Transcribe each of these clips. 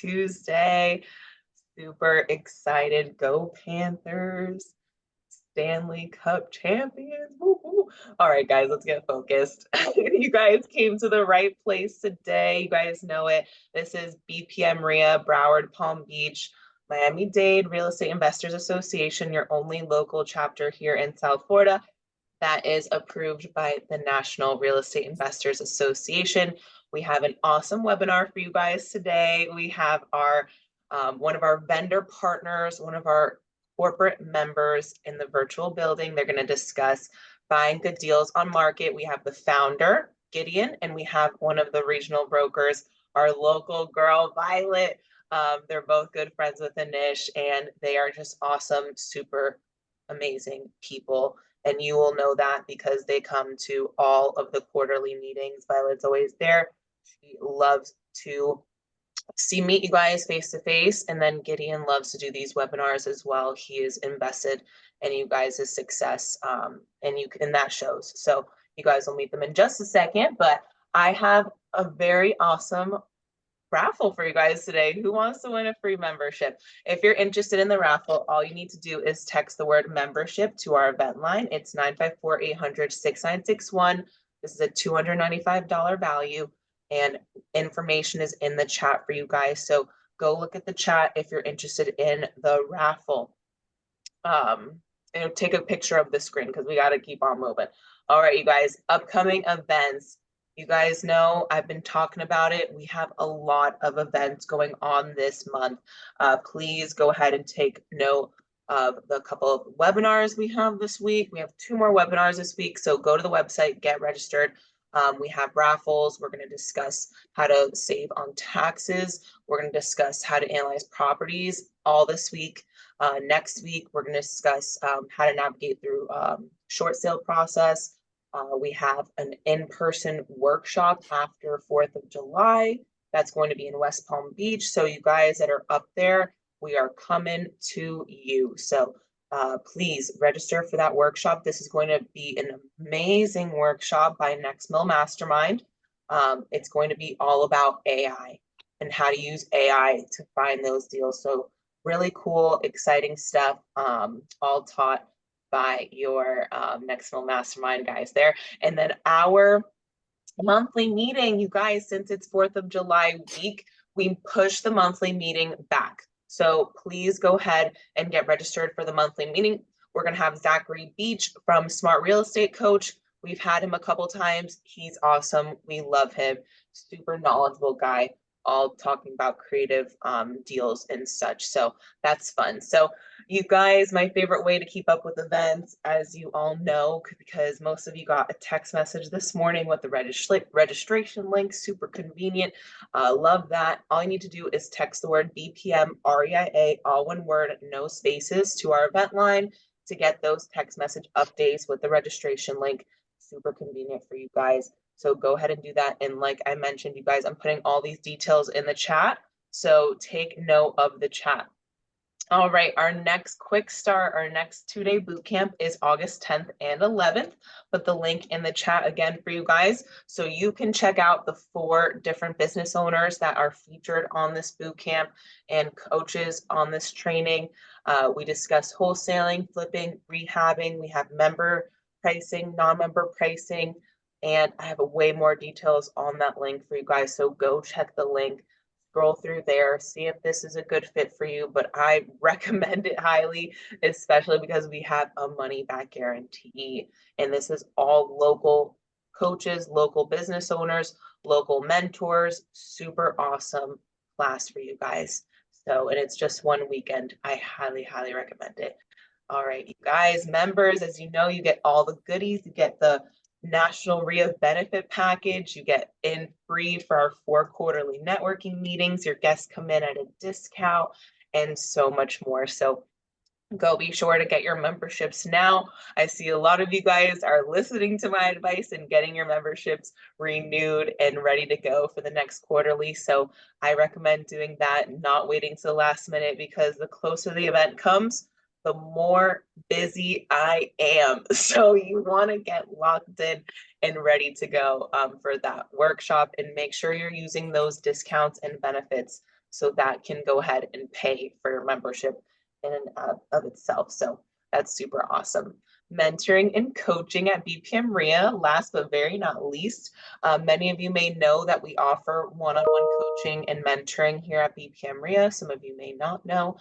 Tuesday. Super excited. Go Panthers. Stanley Cup champions. Woo, woo. All right, guys, let's get focused. You guys came to the right place today. You guys know it. This is BPM RIA, Broward, Palm Beach, Miami-Dade Real Estate Investors Association, your only local chapter here in South Florida that is approved by the National Real Estate Investors Association. We have an awesome webinar for you guys today. We have our one of our vendor partners, one of our corporate members in the virtual building. They're going to discuss buying good deals on market. We have the founder, Gideon, and we have one of the regional brokers, our local girl, Violet. They're both good friends with Anish, and they are just awesome, super amazing people. And you will know that because they come to all of the quarterly meetings. Violet's always there. She loves to meet you guys face to face. And then Gideon loves to do these webinars as well. He is invested in you guys' success, and that shows. So you guys will meet them in just a second. But I have a very awesome raffle for you guys today. Who wants to win a free membership? If you're interested in the raffle, all you need to do is text the word membership to our event line. It's 954-800-6961. This is a $295 value, and information is in the chat for you guys. So go look at the chat if you're interested in the raffle. Take a picture of the screen because we got to keep on moving. All right, you guys, upcoming events. You guys know I've been talking about it. We have a lot of events going on this month. Please go ahead and take note of the couple of webinars we have this week. We have 2 more webinars this week, so go to the website, get registered. We have raffles. We're going to discuss how to save on taxes. We're going to discuss how to analyze properties all this week. Next week, we're going to discuss how to navigate through short sale process. We have an in-person workshop after 4th of July. That's going to be in West Palm Beach. So you guys that are up there, we are coming to you. So please register for that workshop. This is going to be an amazing workshop by Next Mill Mastermind. It's going to be all about AI and how to use AI to find those deals. So really cool, exciting stuff, all taught by your Next Mill Mastermind guys there. And then our monthly meeting, you guys, since it's 4th of July week, we push the monthly meeting back. So please go ahead and get registered for the monthly meeting. We're going to have Zachary Beach from Smart Real Estate Coach. We've had him a couple times. He's awesome. We love him. Super knowledgeable guy, all talking about creative deals and such. So that's fun. So you guys, my favorite way to keep up with events, as you all know, because most of you got a text message this morning with the registration link, super convenient. Love that. All you need to do is text the word BPM REIA, all one word, no spaces, to our event line to get those text message updates with the registration link. Super convenient for you guys. So go ahead and do that. And like I mentioned, you guys, I'm putting all these details in the chat. So take note of the chat. All right, our next quick start, our next 2-day boot camp is August 10th and 11th. Put the link in the chat again for you guys so you can check out the 4 different business owners that are featured on this boot camp and coaches on this training. We discuss wholesaling, flipping, rehabbing. We have member pricing, non-member pricing, and I have way more details on that link for you guys. So go check the link. Scroll through there, see if this is a good fit for you, but I recommend it highly, especially because we have a money back guarantee. And this is all local coaches, local business owners, local mentors, super awesome class for you guys. So, and it's just 1 weekend. I highly, highly recommend it. All right, you guys, members, as you know, you get all the goodies. You get the National RIA benefit package. You get in free for our 4 quarterly networking meetings. Your guests come in at a discount and so much more. So go be sure to get your memberships now. I see a lot of you guys are listening to my advice and getting your memberships renewed and ready to go for the next quarterly. So I recommend doing that, not waiting to the last minute, because the closer the event comes, the more busy I am. So you want to get locked in and ready to go for that workshop, and make sure you're using those discounts and benefits So that can go ahead and pay for your membership in and of itself. So that's super awesome. Mentoring and coaching at BPM RIA, last but very not least. Many of you may know that we offer one-on-one coaching and mentoring here at BPM RIA. Some of you may not know.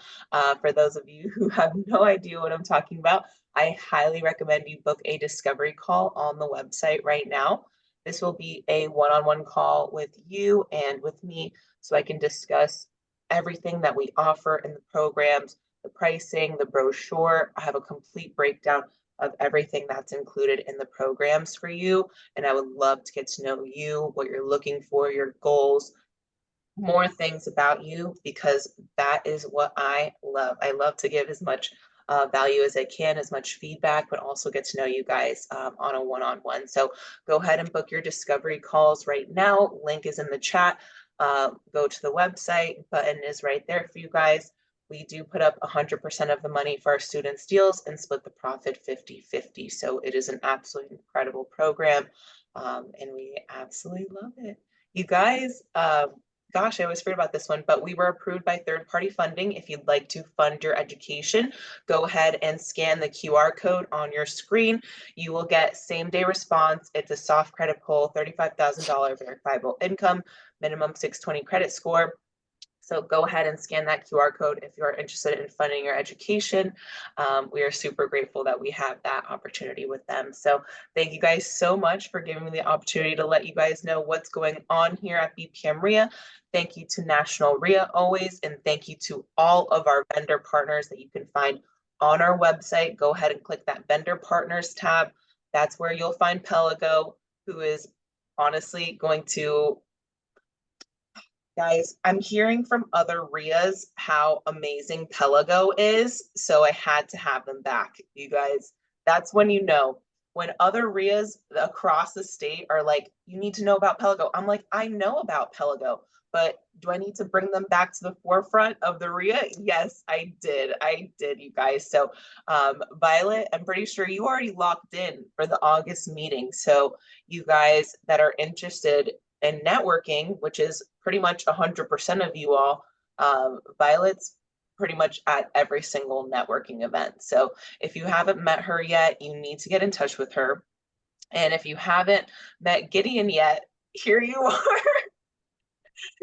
For those of you who have no idea what I'm talking about, I highly recommend you book a discovery call on the website right now. This will be a one-on-one call with you and with me, so I can discuss everything that we offer in the programs, the pricing, the brochure. I have a complete breakdown of everything that's included in the programs for you. And I would love to get to know you, what you're looking for, your goals, more things about you, because that is what I love. I love to give as much value as I can, as much feedback, but also get to know you guys on a one-on-one. So go ahead and book your discovery calls right now. Link is in the chat. Go to the website, button is right there for you guys. We do put up 100% of the money for our students' deals and split the profit 50-50. So it is an absolutely incredible program, and we absolutely love it. You guys, gosh, I always forget about this one, but we were approved by third-party funding. If you'd like to fund your education, go ahead and scan the QR code on your screen. You will get same-day response. It's a soft credit pull, $35,000 verifiable income, minimum 620 credit score. So go ahead and scan that QR code if you are interested in funding your education. We are super grateful that we have that opportunity with them. So thank you guys so much for giving me the opportunity to let you guys know what's going on here at BPM RIA. Thank you to National RIA always, and thank you to all of our vendor partners that you can find on our website. Go ahead and click that vendor partners tab. That's where you'll find Pelago, who is honestly going to, guys, I'm hearing from other RIAs how amazing Pelago is, so I had to have them back. You guys, that's when you know. When other RIAs across the state are like, you need to know about Pelago. I'm like, I know about Pelago, but do I need to bring them back to the forefront of the RIA? Yes, I did, you guys. So Violet, I'm pretty sure you already locked in for the August meeting. So you guys that are interested in networking, which is pretty much 100% of you all, Violet's pretty much at every single networking event. So if you haven't met her yet, you need to get in touch with her. And if you haven't met Gideon yet, here you are.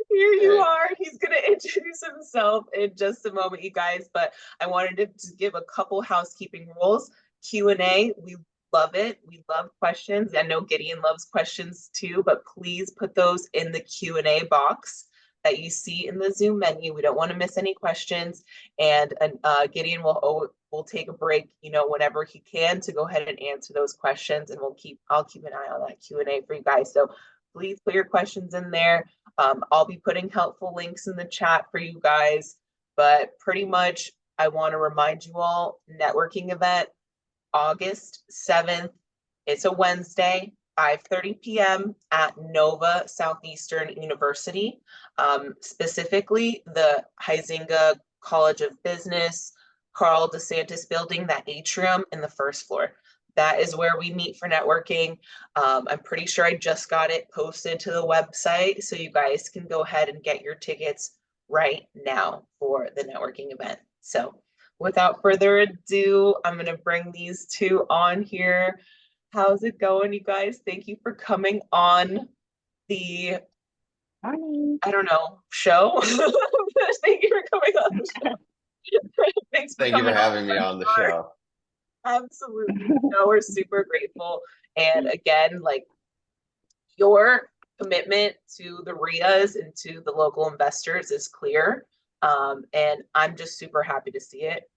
Here you are. He's going to introduce himself in just a moment, you guys. But I wanted to give a couple housekeeping rules. Q&A, we love it. We love questions. I know Gideon loves questions too, but please put those in the Q&A box that you see in the Zoom menu. We don't want to miss any questions. And Gideon will take a break, whenever he can, to go ahead and answer those questions. And I'll keep an eye on that Q&A for you guys. So please put your questions in there. I'll be putting helpful links in the chat for you guys. But pretty much, I want to remind you all, networking event, August 7th. It's a Wednesday, 5:30 p.m. at Nova Southeastern University, specifically the Huizenga College of Business, Carl DeSantis building, that atrium in the first floor. That is where we meet for networking. I'm pretty sure I just got it posted to the website, so you guys can go ahead and get your tickets right now for the networking event. So without further ado, I'm going to bring these two on here. How's it going, you guys? Thank you for coming on the, Morning. I don't know, show. Thank you for coming on the show. Thank you for having me on the show. Absolutely. No, we're super grateful. And again, like, your commitment to the RIAs and to the local investors is clear. And I'm just super happy to see it,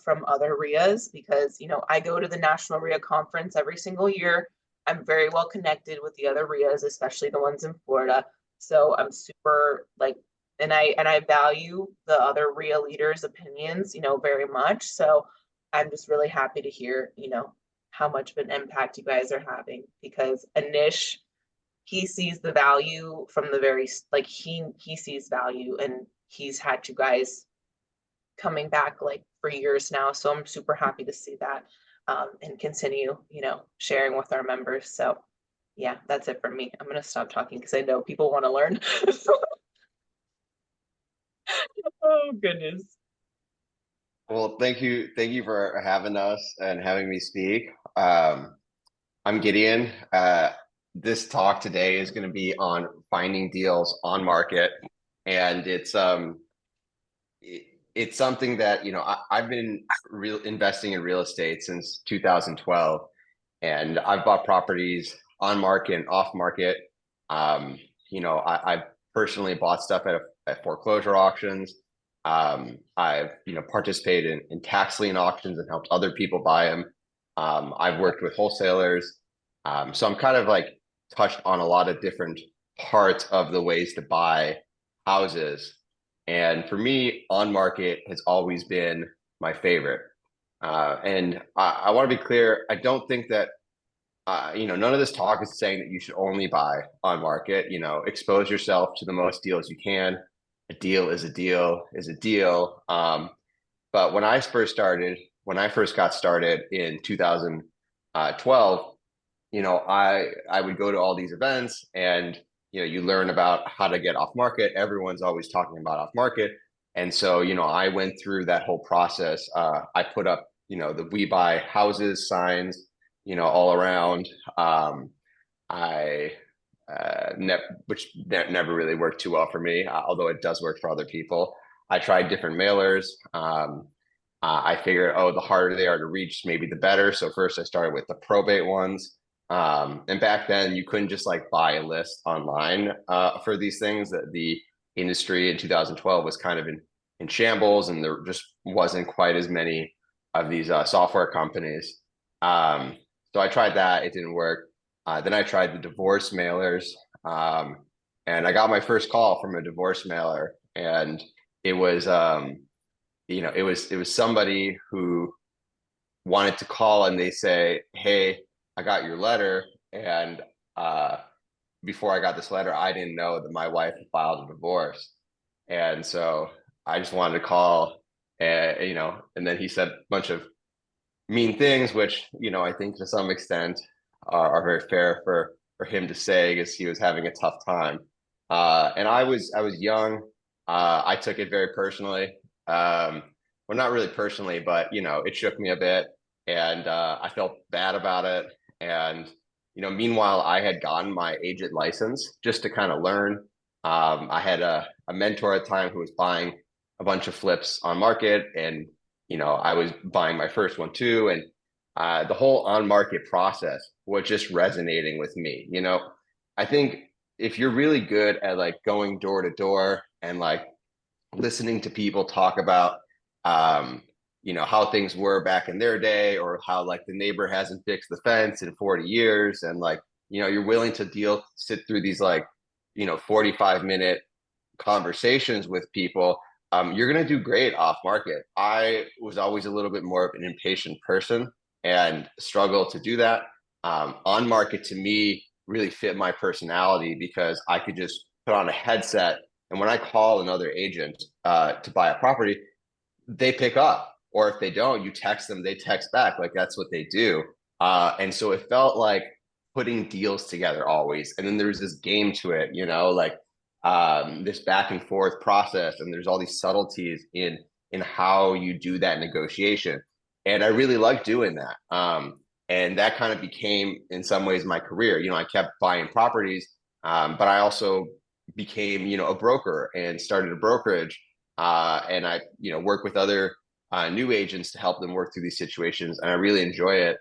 from other RIAs, because, I go to the National RIA Conference every single year. I'm very well connected with the other RIAs, especially the ones in Florida. So I'm super and I value the other RIA leaders' opinions, very much. So I'm just really happy to hear, how much of an impact you guys are having, because Anish, he sees the value from the very, he sees value, and he's had you guys coming back for years now. So I'm super happy to see that, and continue, sharing with our members. So yeah, that's it for me. I'm going to stop talking because I know people want to learn. Oh goodness. Well, thank you for having us and having me speak. I'm Gideon. This talk today is going to be on finding deals on market, and it's something that I've been real investing in real estate since 2012, and I've bought properties on market and off market. Um, I've personally bought stuff at foreclosure auctions. I've participated in tax lien auctions and helped other people buy them. I've worked with wholesalers, so I'm kind of like touched on a lot of different parts of the ways to buy houses. And for me, on market has always been my favorite. And I want to be clear, I don't think that none of this talk is saying that you should only buy on market. Expose yourself to the most deals you can. A deal is a deal is a deal. But when I first got started in 2012, I would go to all these events, and you learn about how to get off market. Everyone's always talking about off market. And so, I went through that whole process. I put up, the We Buy Houses signs, all around. I which never really worked too well for me, although it does work for other people. I tried different mailers. I figured, oh, the harder they are to reach, maybe the better. So first I started with the probate ones. And back then you couldn't just like buy a list online for these things. That the industry in 2012 was kind of in shambles, and there just wasn't quite as many of these software companies. So I tried that, it didn't work. Then I tried the divorce mailers, and I got my first call from a divorce mailer, and it was it was somebody who wanted to call, and they say, "Hey, I got your letter," and before I got this letter, I didn't know that my wife had filed a divorce, and so I just wanted to call, and then he said a bunch of mean things, which I think to some extent are very fair for him to say, because he was having a tough time. And I was young. I took it very personally. Well, not really personally, but it shook me a bit, and I felt bad about it. And meanwhile, I had gotten my agent license just to kind of learn. I had a mentor at the time who was buying a bunch of flips on market, and I was buying my first one too, and the whole on market process was just resonating with me. I think if you're really good at like going door to door and like listening to people talk about how things were back in their day, or how like the neighbor hasn't fixed the fence in 40 years, and like you're willing to sit through these like 45-minute conversations with people, you're going to do great off market. I was always a little bit more of an impatient person and struggle to do that. On market to me really fit my personality, because I could just put on a headset, and when I call another agent to buy a property, they pick up. Or if they don't, you text them, they text back. Like that's what they do. And so it felt like putting deals together always. And then there's this game to it, like this back and forth process, and there's all these subtleties in how you do that negotiation. And I really like doing that. And that kind of became in some ways my career. I kept buying properties, but I also became a broker and started a brokerage, and I work with other new agents to help them work through these situations, and I really enjoy it.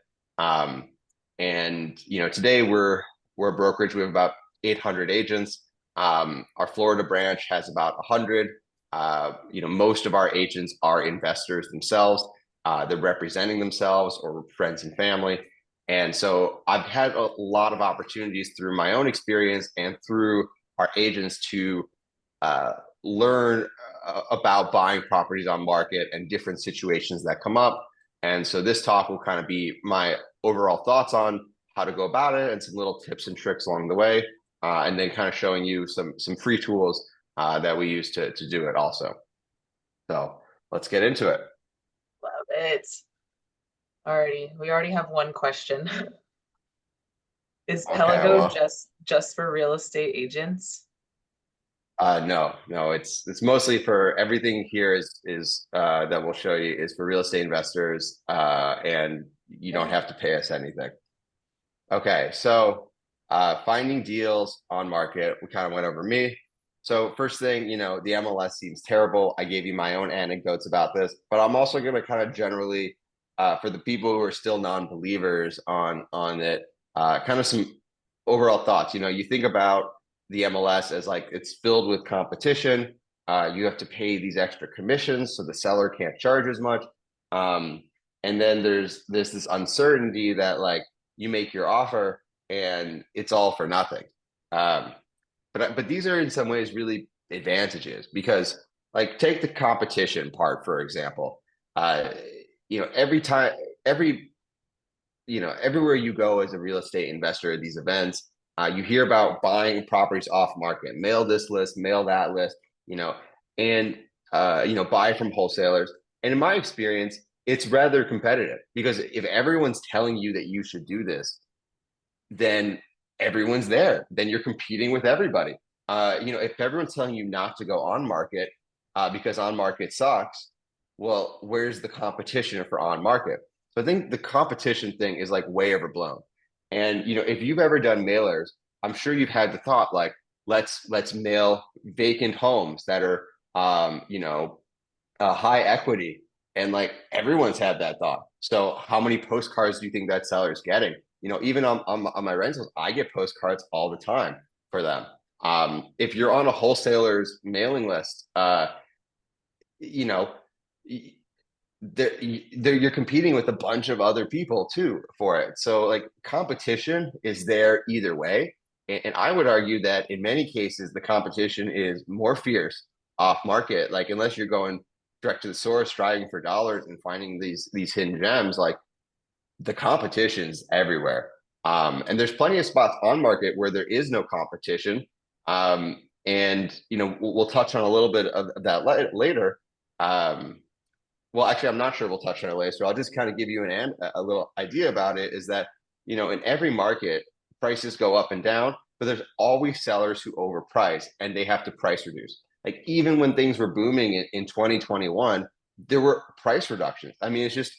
And today we're a brokerage. We have about 800 agents. Our Florida branch has about 100. Most of our agents are investors themselves. They're representing themselves or friends and family. And so I've had a lot of opportunities through my own experience and through our agents to learn about buying properties on market and different situations that come up. And so this talk will kind of be my overall thoughts on how to go about it, and some little tips and tricks along the way, and then kind of showing you some free tools that we use to do it also. So let's get into it. Love it. We already have one question. Is Pelago well, just for real estate agents? No, it's mostly for everything here is that we'll show you is for real estate investors, and you don't have to pay us anything. Okay, so finding deals on market, we kind of went over me. So first thing, the MLS seems terrible. I gave you my own anecdotes about this, but I'm also going to kind of generally, for the people who are still non-believers on it, kind of some overall thoughts. You think about the MLS as like it's filled with competition. You have to pay these extra commissions, so the seller can't charge as much. And then there's this uncertainty that like you make your offer and it's all for nothing. Um, but these are in some ways really advantages because like take the competition part for example. Every time everywhere you go as a real estate investor at these events, you hear about buying properties off market, mail this list, mail that list, and buy from wholesalers. And in my experience, it's rather competitive because if everyone's telling you that you should do this, then everyone's there. Then you're competing with everybody. If everyone's telling you not to go on market because on market sucks, well, where's the competition for on market? So I think the competition thing is like way overblown. And if you've ever done mailers, I'm sure you've had the thought like, let's mail vacant homes that are high equity. And like everyone's had that thought. So how many postcards do you think that seller's getting? Even on my rentals, I get postcards all the time for them. If you're on a wholesaler's mailing list, you know, you're competing with a bunch of other people too for it. So like competition is there either way. And I would argue that in many cases, the competition is more fierce off market. Like unless you're going direct to the source, striving for dollars and finding these hidden gems, like the competition's everywhere. And there's plenty of spots on market where there is no competition. And we'll touch on a little bit of that later. Well, actually, I'm not sure we'll touch on it later. So I'll just kind of give you a little idea about it. Is that in every market, prices go up and down, but there's always sellers who overprice and they have to price reduce. Like even when things were booming in 2021, there were price reductions. I mean, it's just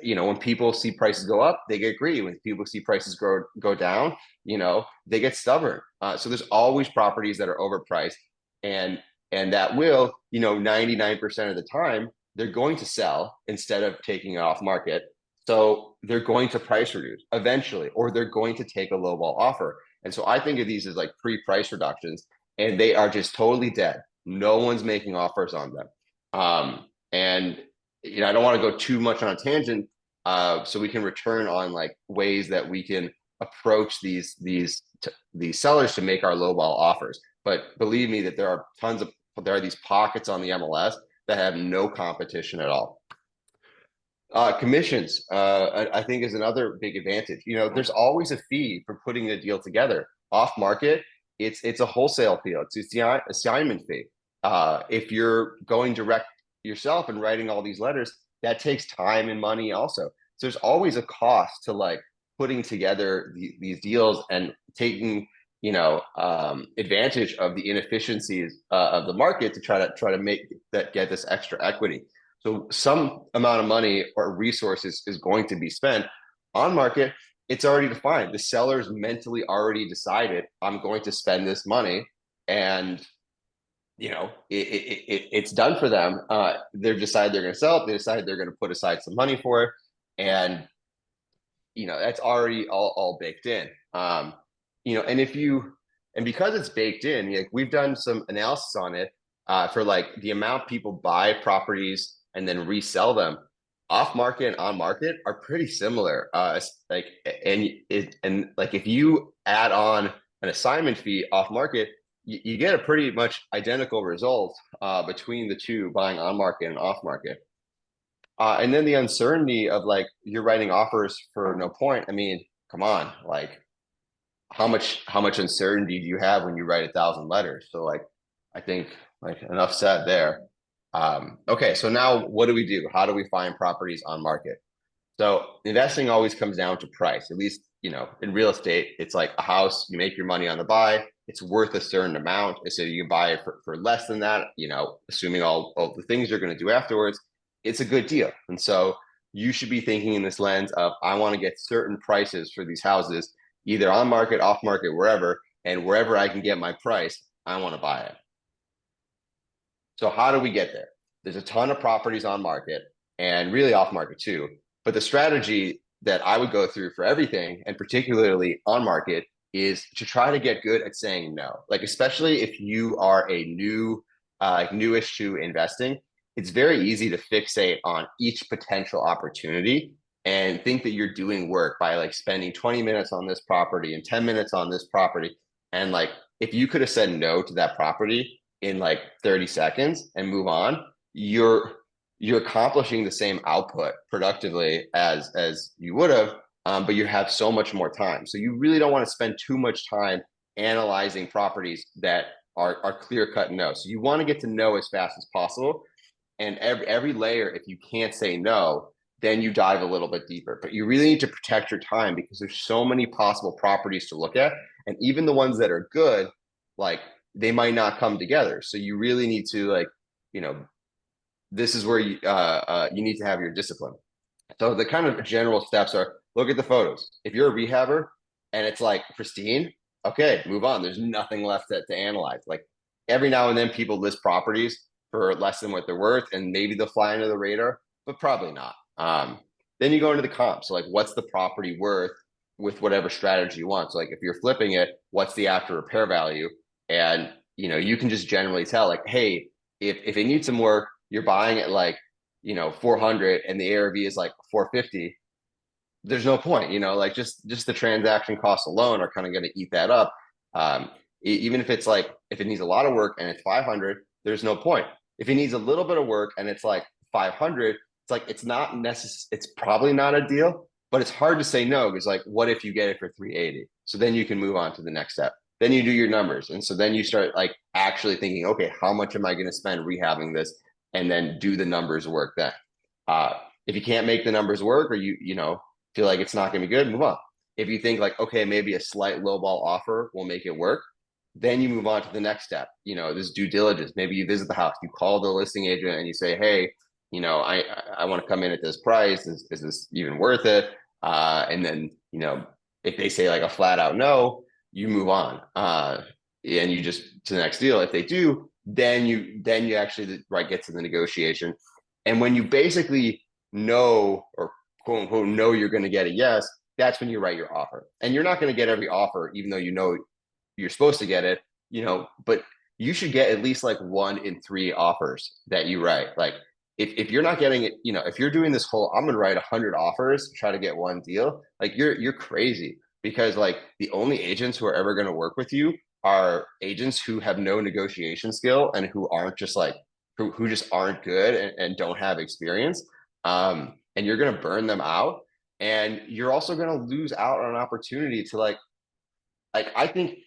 when people see prices go up, they get greedy. When people see prices go down, they get stubborn. So there's always properties that are overpriced, and that will 99% of the time they're going to sell instead of taking it off market. So they're going to price reduce eventually, or they're going to take a lowball offer. And so I think of these as like pre-price reductions, and they are just totally dead. No one's making offers on them. And I don't want to go too much on a tangent, so we can return on like ways that we can approach these sellers to make our lowball offers. But believe me that there are these pockets on the MLS that have no competition at all. Commissions, I think, is another big advantage. There's always a fee for putting a deal together. Off market, it's a wholesale fee. It's the assignment fee. If you're going direct yourself and writing all these letters, that takes time and money also. So there's always a cost to like putting together these deals and taking advantage of the inefficiencies of the market to try to get this extra equity. So some amount of money or resources is going to be spent on market. It's already defined. The seller's mentally already decided, I'm going to spend this money, and it's done for them. They've decided they're going to sell it. They decided they're going to put aside some money for it, and that's already all baked in. And because it's baked in, like we've done some analysis on it for like the amount people buy properties and then resell them. Off market and on market are pretty similar. And if you add on an assignment fee off market, you get a pretty much identical result between the two, buying on market and off market. And then the uncertainty of like you're writing offers for no point. I mean, come on, like how much uncertainty do you have when you write 1,000 letters? So like, I think like enough said there. Okay, so now what do we do? How do we find properties on market? So investing always comes down to price. At least in real estate, it's like a house. You make your money on the buy, it's worth a certain amount. So you can buy it for less than that, you know, assuming all the things you're going to do afterwards, it's a good deal. And so you should be thinking in this lens of, I want to get certain prices for these houses, either on market, off market, wherever, and wherever I can get my price, I want to buy it. So how do we get there? There's a ton of properties on market and really off market too. But the strategy that I would go through for everything, and particularly on market, is to try to get good at saying no. Like, especially if you are a newish to investing, it's very easy to fixate on each potential opportunity and think that you're doing work by like spending 20 minutes on this property and 10 minutes on this property. And like, if you could have said no to that property in like 30 seconds and move on, you're accomplishing the same output productively as you would have, but you have so much more time. So you really don't want to spend too much time analyzing properties that are clear cut no. So you want to get to know as fast as possible. And every layer, if you can't say no, then you dive a little bit deeper. But you really need to protect your time because there's so many possible properties to look at. And even the ones that are good, like, they might not come together. So you really need to, like, you know, this is where you need to have your discipline. So the kind of general steps are, look at the photos. If you're a rehabber and it's like pristine, okay, move on. There's nothing left to analyze. Like, every now and then people list properties for less than what they're worth, and maybe they'll fly under the radar, but probably not. Then you go into the comps. So like, what's the property worth with whatever strategy you want? So like, if you're flipping it, what's the after repair value? And, you know, you can just generally tell, like, hey, if it needs some work, you're buying it like, you know, 400 and the ARV is like 450. There's no point, you know, like, just the transaction costs alone are kind of going to eat that up. Even if it's like, if it needs a lot of work and it's 500, there's no point. If it needs a little bit of work and it's like 500, it's like, it's not necessary. It's probably not a deal, but it's hard to say no, because like, what if you get it for 380? So then you can move on to the next step. Then you do your numbers. And so then you start like actually thinking, okay, how much am I going to spend rehabbing this? And then do the numbers work then. If you can't make the numbers work, or you know, feel like it's not going to be good, move on. If you think like, okay, maybe a slight lowball offer will make it work, then you move on to the next step. You know, this due diligence. Maybe you visit the house, you call the listing agent and you say, hey, you know, I want to come in at this price. Is this even worth it? And then, you know, if they say like a flat out no, you move on. And you just to the next deal. If they do, then you actually get to the negotiation. And when you basically know, or quote unquote know, you're going to get a yes, that's when you write your offer. And you're not going to get every offer, even though you know you're supposed to get it, you know, but you should get at least like 1 in 3 offers that you write. Like, if you're not getting it, you know, if you're doing this whole, I'm going to write 100 offers to try to get 1 deal, like, you're crazy. Because like, the only agents who are ever going to work with you are agents who have no negotiation skill and who aren't just like, who just aren't good and don't have experience. And you're going to burn them out. And you're also going to lose out on an opportunity to like, I think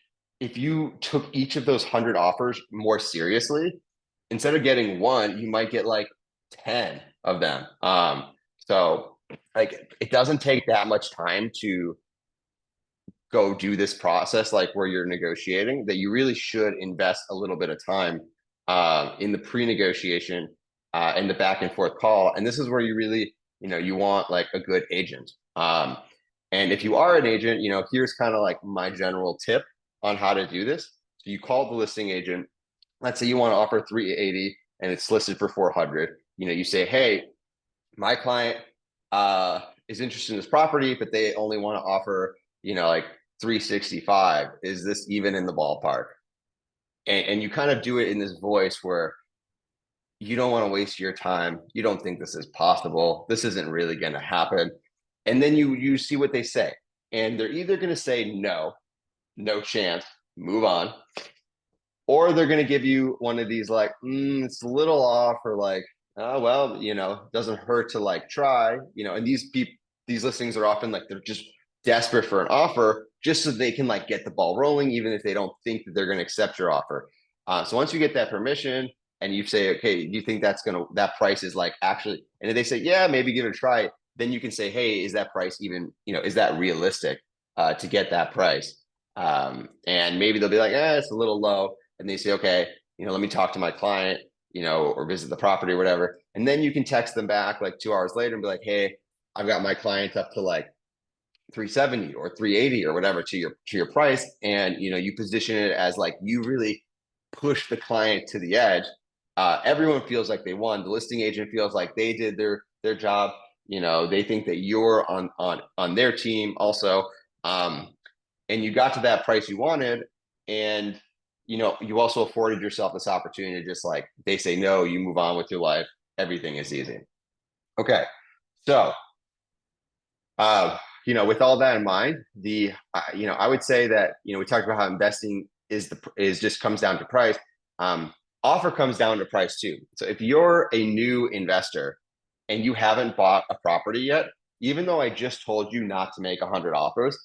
if you took each of those 100 offers more seriously, instead of getting 1, you might get like 10 of them. So like, it doesn't take that much time to go do this process, like where you're negotiating, that you really should invest a little bit of time in the pre-negotiation and the back and forth call. And this is where you really, you know, you want like a good agent. And if you are an agent, you know, here's kind of like my general tip on how to do this. So you call the listing agent. Let's say you want to offer 380 and it's listed for 400. You know, you say, hey, my client is interested in this property, but they only want to offer, you know, like 365. Is this even in the ballpark? And you kind of do it in this voice where you don't want to waste your time. You don't think this is possible. This isn't really going to happen. And then you see what they say. And they're either going to say no chance, move on. Or they're going to give you one of these like, it's a little off, or like, oh, well, you know, doesn't hurt to like try, you know. And these listings are often like, they're just desperate for an offer just so they can like get the ball rolling, even if they don't think that they're going to accept your offer. So once you get that permission and you say, okay, do you think that price is like actually, and if they say, yeah, maybe give it a try, then you can say, hey, is that price even, you know, is that realistic to get that price? And maybe they'll be like, it's a little low. And they say, okay, let me talk to my client, or visit the property or whatever. And then you can text them back like 2 hours later and be like, hey, I've got my clients up to like 370 or 380 or whatever to your price. And, you position it as like, you really push the client to the edge. Everyone feels like they won. The listing agent feels like they did their job. They think that you're on their team also. And you got to that price you wanted, and you also afforded yourself this opportunity to just like, they say no, you move on with your life, everything is easy. Okay, so with all that in mind, I would say that we talked about how investing is just comes down to price. Offer comes down to price too. So if you're a new investor and you haven't bought a property yet, even though I just told you not to make 100 offers,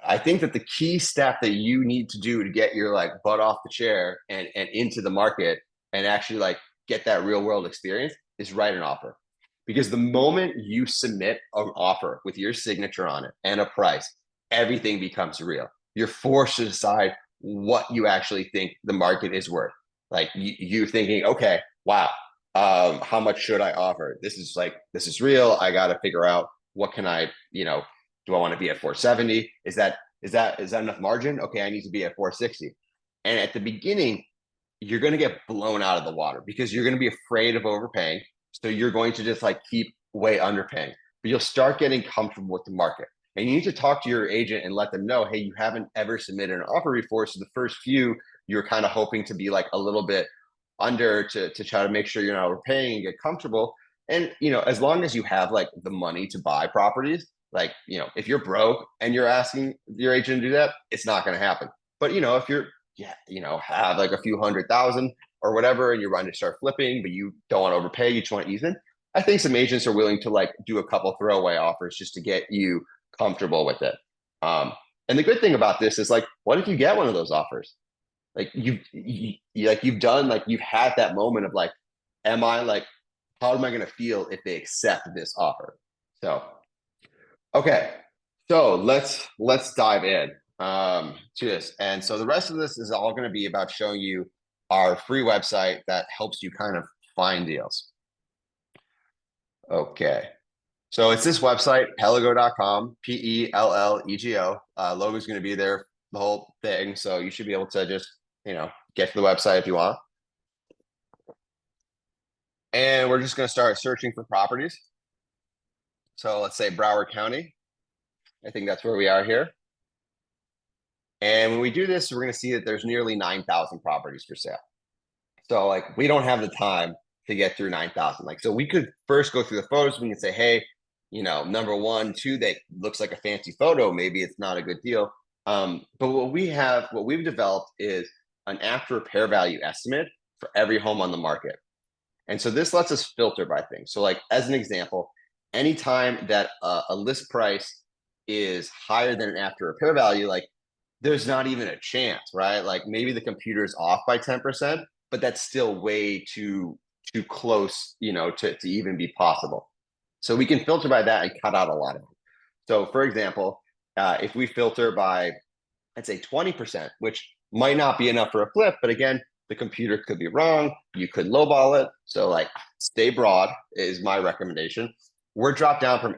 I think that the key step that you need to do to get your like butt off the chair and into the market and actually like get that real world experience is write an offer. Because the moment you submit an offer with your signature on it and a price, everything becomes real. You're forced to decide what you actually think the market is worth. Like you're thinking, okay, wow, how much should I offer? This is real. I got to figure out what can I, do I want to be at 470? Is that enough margin? Okay, I need to be at 460. And at the beginning, you're going to get blown out of the water because you're going to be afraid of overpaying. So you're going to just like keep way underpaying, but you'll start getting comfortable with the market. And you need to talk to your agent and let them know, hey, you haven't ever submitted an offer before. So the first few, you're kind of hoping to be like a little bit under to try to make sure you're not overpaying and get comfortable. And, as long as you have like the money to buy properties, like, if you're broke and you're asking your agent to do that, it's not going to happen. But, if you're, have like a few 100,000 or whatever, and you're ready to start flipping, but you don't want to overpay, you just want to even, I think some agents are willing to like do a couple throwaway offers just to get you comfortable with it. And the good thing about this is like, what if you get one of those offers? Like you've done, like you've had that moment of like, am I like, how am I going to feel if they accept this offer? So, okay, so let's dive in to this. And so the rest of this is all going to be about showing you our free website that helps you kind of find deals. Okay, so it's this website, pellego.com, Pellego. Logo is going to be there, the whole thing. So you should be able to just, get to the website if you want. And we're just going to start searching for properties. So let's say Broward County. I think that's where we are here. And when we do this, we're going to see that there's nearly 9,000 properties for sale. So like, we don't have the time to get through 9,000. Like, so we could first go through the photos. We can say, hey, number 1, 2, that looks like a fancy photo. Maybe it's not a good deal. But what we've developed is an after repair value estimate for every home on the market. And so this lets us filter by things. So like, as an example, anytime that a list price is higher than an after repair value, like there's not even a chance, right? Like maybe the computer is off by 10%, but that's still way too close, to even be possible. So we can filter by that and cut out a lot of it. So for example, if we filter by, let's say 20%, which might not be enough for a flip, but again, the computer could be wrong. You could lowball it. So like, stay broad is my recommendation. We're dropped down from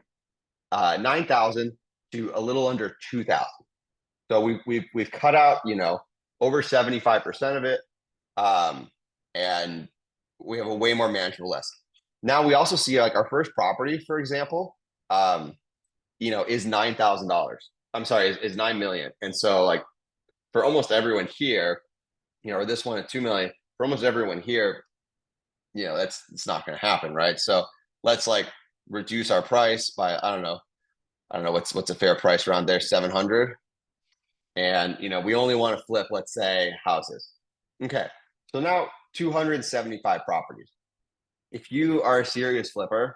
9,000 to a little under 2,000. So we've cut out, over 75% of it. And we have a way more manageable list. Now we also see like our first property, for example, is $9,000. I'm sorry, is 9 million. And so like for almost everyone here, or this one at 2 million, for almost everyone here, it's not going to happen, right? So let's like reduce our price by, I don't know what's a fair price around there, 700. And we only want to flip, let's say, houses. Okay, so now 275 properties. If you are a serious flipper,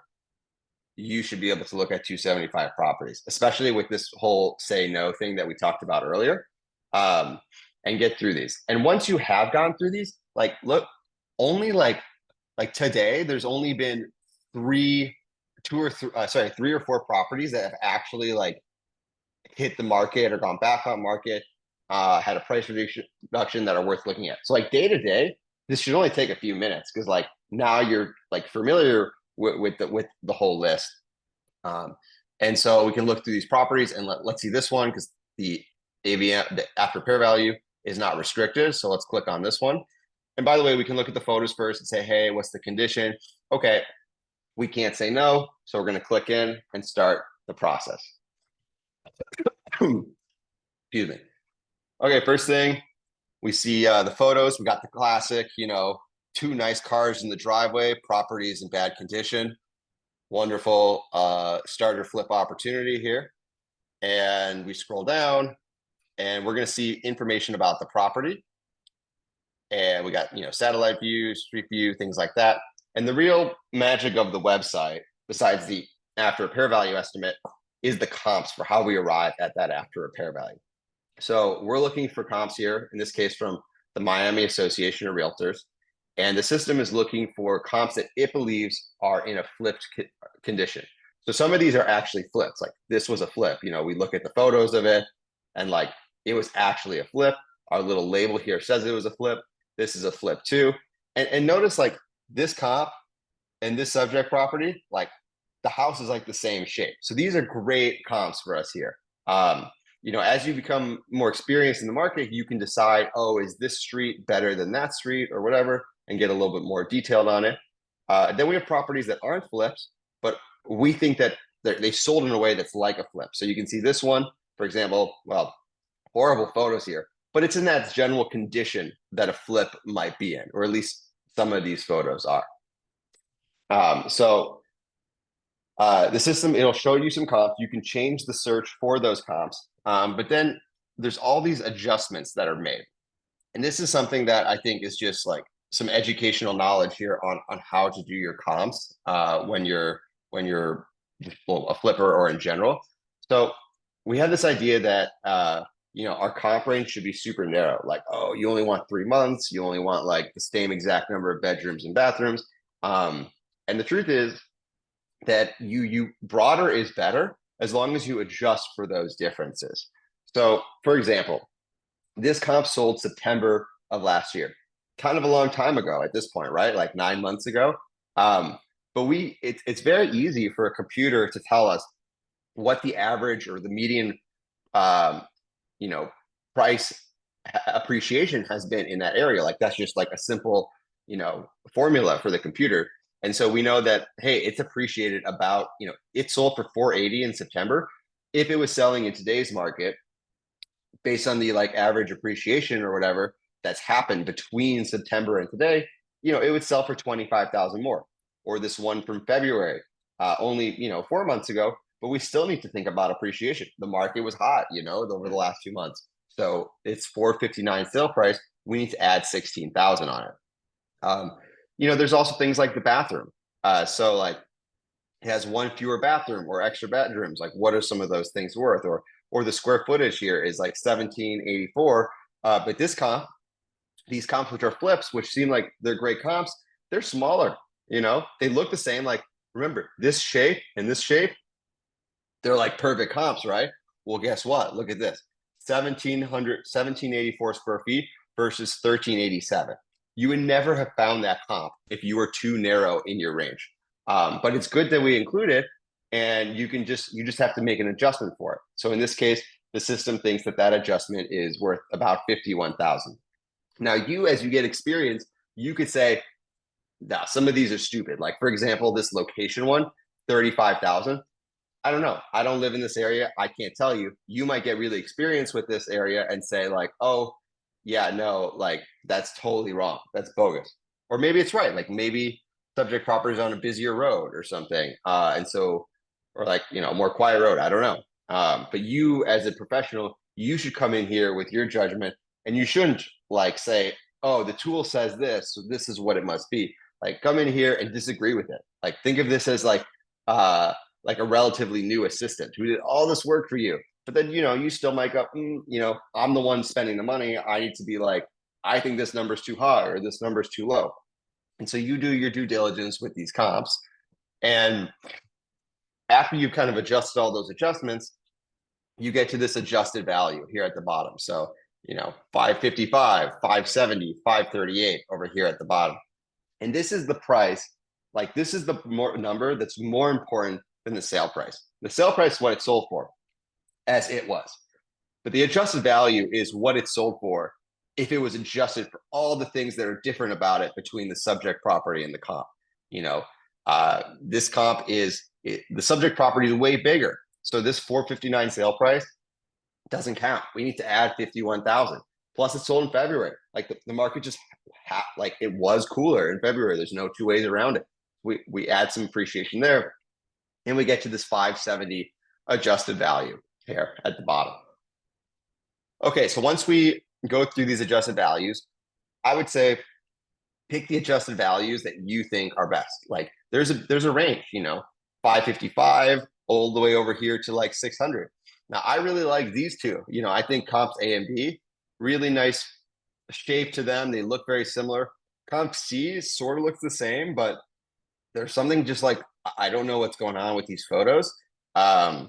you should be able to look at 275 properties, especially with this whole say no thing that we talked about earlier, and get through these. And once you have gone through these, like, look, only like today, there's only been 3 or 4 properties that have actually like hit the market or gone back on market, had a price reduction that are worth looking at. So like day to day, this should only take a few minutes because like now you're like familiar with the whole list. And so we can look through these properties and let's see this one because the AVM, the after repair value is not restricted. So let's click on this one. And by the way, we can look at the photos first and say, hey, what's the condition? Okay, we can't say no. So we're going to click in and start the process. Excuse me. Okay, first thing, we see the photos. We got the classic, you know, 2 nice cars in the driveway, properties in bad condition. Wonderful starter flip opportunity here. And we scroll down and we're going to see information about the property. And we got, you know, satellite view, street view, things like that. And the real magic of the website, besides the after repair value estimate, is the comps for how we arrive at that after repair value. So we're looking for comps here, in this case from the Miami Association of Realtors. And the system is looking for comps that it believes are in a flipped condition. So some of these are actually flips. Like this was a flip. You know, we look at the photos of it and like it was actually a flip. Our little label here says it was a flip. This is a flip too. And notice like this comp and this subject property, like the house is like the same shape. So these are great comps for us here. You know, as you become more experienced in the market, you can decide, oh, is this street better than that street or whatever, and get a little bit more detailed on it. Then we have properties that aren't flips, but we think that they sold in a way that's like a flip. So you can see this one, for example, well, horrible photos here, but it's in that general condition that a flip might be in, or at least some of these photos are. The system, it'll show you some comps. You can change the search for those comps. But then there's all these adjustments that are made. And this is something that I think is just like some educational knowledge here on how to do your comps when you're a flipper or in general. So we have this idea that you know, our comp range should be super narrow. Like, oh, you only want 3 months. You only want like the same exact number of bedrooms and bathrooms. And the truth is that you broader is better as long as you adjust for those differences. So for example, this comp sold September of last year, kind of a long time ago at this point, right? Like 9 months ago. But it's very easy for a computer to tell us what the average or the median, you know, price appreciation has been in that area. Like that's just like a simple, you know, formula for the computer. And so we know that, hey, it's appreciated about, you know, it sold for 480 in September. If it was selling in today's market, based on the like average appreciation or whatever that's happened between September and today, you know, it would sell for 25,000 more. Or this one from February, only, you know, 4 months ago, but we still need to think about appreciation. The market was hot, you know, over the last 2 months. So it's 459 sale price. We need to add 16,000 on it. You know, there's also things like the bathroom. So like it has 1 fewer bathroom or extra bedrooms. Like what are some of those things worth? Or the square footage here is like 1784. But this comp, these comps, which are flips, which seem like they're great comps, they're smaller, you know, they look the same. Like, remember this shape and this shape, they're like perfect comps, right? Well, guess what? Look at this, 1784 square feet versus 1387. You would never have found that comp if you were too narrow in your range. But it's good that we include it, and you just have to make an adjustment for it. So in this case, the system thinks that adjustment is worth about 51,000. Now you, as you get experience, you could say, nah, some of these are stupid. Like for example, this location one, 35,000. I don't know. I don't live in this area. I can't tell you. You might get really experienced with this area and say like, oh, yeah, no, like that's totally wrong. That's bogus. Or maybe it's right. Like maybe subject property is on a busier road or something. And so, or like, you know, more quiet road. I don't know. But you as a professional, you should come in here with your judgment, and you shouldn't like say, oh, the tool says this, so this is what it must be. Like come in here and disagree with it. Like think of this as like a relatively new assistant who did all this work for you. But then, you know, you still might go, you know, I'm the one spending the money. I need to be like, I think this number's too high or this number's too low. And so you do your due diligence with these comps. And after you've kind of adjusted all those adjustments, you get to this adjusted value here at the bottom. So, 555, 570, 538 over here at the bottom. And this is the price. Like, this is the number that's more important than the sale price. The sale price is what it sold for, as it was. But the adjusted value is what it sold for if it was adjusted for all the things that are different about it between the subject property and the comp. This comp the subject property is way bigger. So this 459 sale price doesn't count. We need to add 51,000. Plus, it's sold in February. Like the market just it was cooler in February. There's no two ways around it. We add some appreciation there, and we get to this 570 adjusted value here at the bottom. Okay, so once we go through these adjusted values, I would say pick the adjusted values that you think are best. Like there's a range, 555 all the way over here to like 600. Now I really like these two. I think comps A and B, really nice shape to them. They look very similar. Comp C sort of looks the same, but there's something just like, I don't know what's going on with these photos. I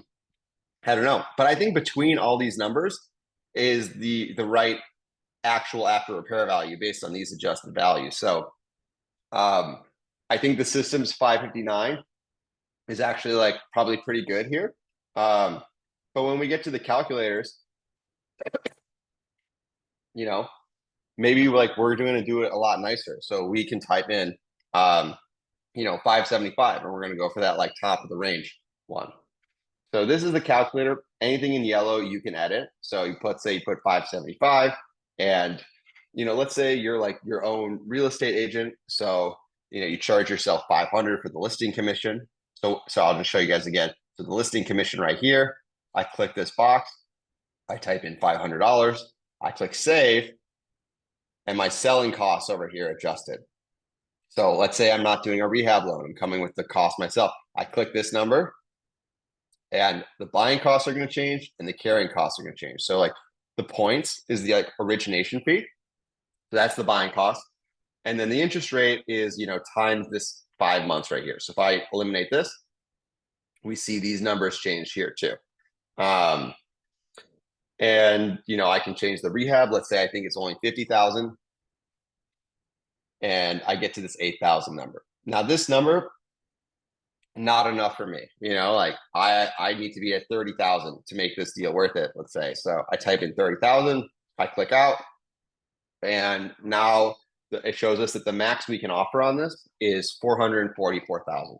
don't know, but I think between all these numbers is the right actual after repair value based on these adjusted values. So I think the system's 559 is actually like probably pretty good here. But when we get to the calculators, maybe like we're going to do it a lot nicer. So we can type in, 575, and we're going to go for that like top of the range one. So this is the calculator. Anything in yellow you can edit. So you put 575, and let's say you're like your own real estate agent. So you charge yourself 500 for the listing commission. So I'll just show you guys again. So the listing commission right here, I click this box, I type in $500, I click save, and my selling costs over here adjusted. So let's say I'm not doing a rehab loan, I'm coming with the cost myself. I click this number, and the buying costs are going to change and the carrying costs are going to change. So like the points is the origination fee. So that's the buying cost. And then the interest rate is, times this 5 months right here. So if I eliminate this, we see these numbers change here too. And, I can change the rehab. Let's say I think it's only 50,000. And I get to this 8,000 number. Now this number, not enough for me. Like I need to be at 30,000 to make this deal worth it, let's say. So I type in 30,000, I click out, and now it shows us that the max we can offer on this is 444,000.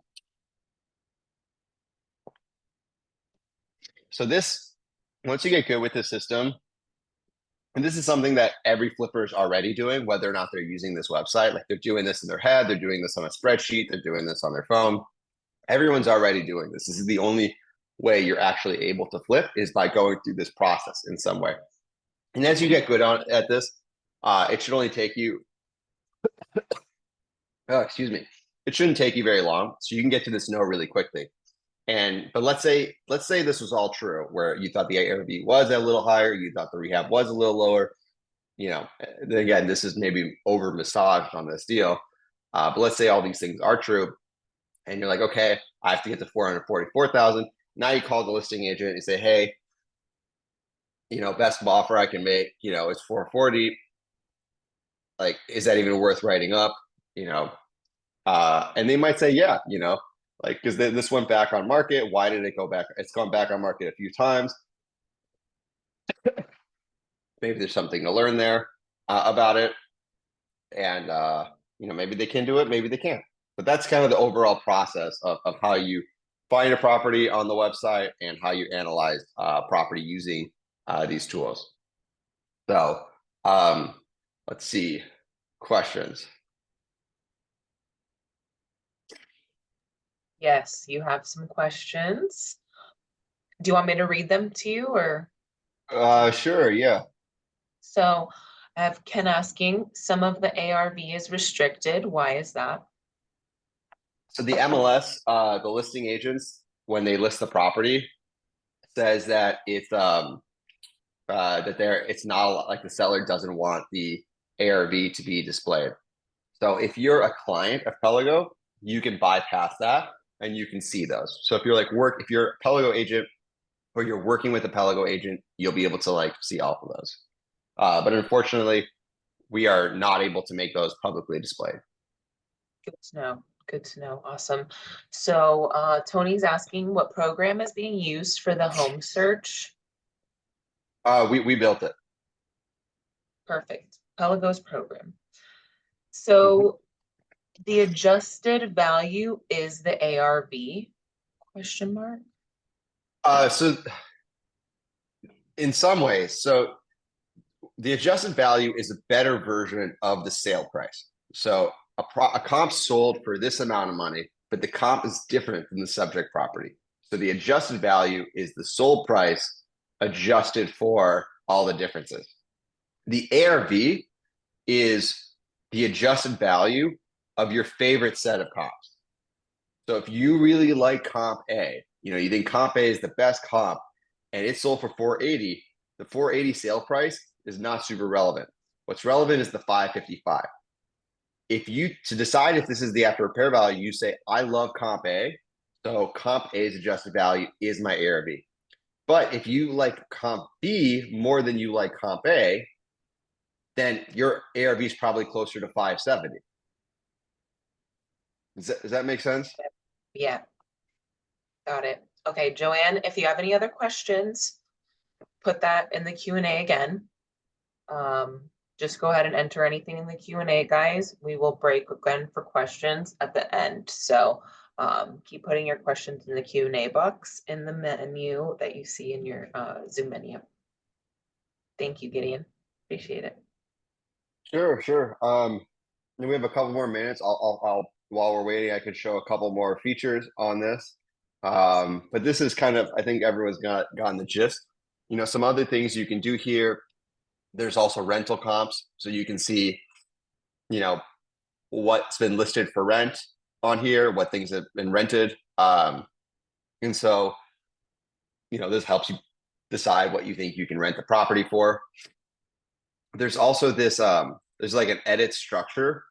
So this, once you get good with the system, and this is something that every flipper is already doing, whether or not they're using this website, like they're doing this in their head, they're doing this on a spreadsheet, they're doing this on their phone. Everyone's already doing this. This is the only way you're actually able to flip is by going through this process in some way. And as you get good at this, it should only take you, it shouldn't take you very long. So you can get to this no really quickly. But let's say this was all true, where you thought the ARV was a little higher, you thought the rehab was a little lower. Again, this is maybe over massaged on this deal. But let's say all these things are true, and you're like, okay, I have to get to 444,000. Now you call the listing agent and you say, hey, best offer I can make, is 440. Like, is that even worth writing up? And they might say, yeah, like, because this went back on market. Why did it go back? It's gone back on market a few times. Maybe there's something to learn there about it. And, maybe they can do it, maybe they can't. But that's kind of the overall process of how you find a property on the website and how you analyze property using these tools. So let's see, questions. Yes, you have some questions. Do you want me to read them to you, or? Sure, yeah. So I have Ken asking, some of the ARV is restricted. Why is that? So the MLS, the listing agents, when they list the property, says that it's it's not like the seller doesn't want the ARV to be displayed. So if you're a client of Pelago, you can bypass that and you can see those. So if you're like if you're a Pelago agent or you're working with a Pelago agent, you'll be able to like see all of those. But unfortunately, we are not able to make those publicly displayed. Good to know. Good to know. Awesome. So Tony's asking what program is being used for the home search. We built it. Perfect. Pelago's program. Mhm. So the adjusted value is the ARV? Question mark. So in some ways, so the adjusted value is a better version of the sale price. So a comp sold for this amount of money, but the comp is different than the subject property. So the adjusted value is the sold price adjusted for all the differences. The ARV is the adjusted value of your favorite set of comps. So if you really like comp A, you think comp A is the best comp and it sold for 480, the 480 sale price is not super relevant. What's relevant is the 555. If you to decide if this is the after repair value, you say, I love comp A. So comp A's adjusted value is my ARV. But if you like comp B more than you like comp A, then your ARV is probably closer to 570. Does that make sense? Yeah, got it. Okay, Joanne, if you have any other questions, put that in the Q&A again. Just go ahead and enter anything in the Q&A, guys. We will break again for questions at the end. So keep putting your questions in the Q&A box in the menu that you see in your Zoom menu. Thank you, Gideon. Appreciate it. Sure. We have a couple more minutes. I'll while we're waiting, I could show a couple more features on this. But this is kind of, I think everyone's gotten the gist. Some other things you can do here. There's also rental comps, so you can see, what's been listed for rent on here, what things have been rented. And so, this helps you decide what you think you can rent the property for. There's also this, there's like an edit structure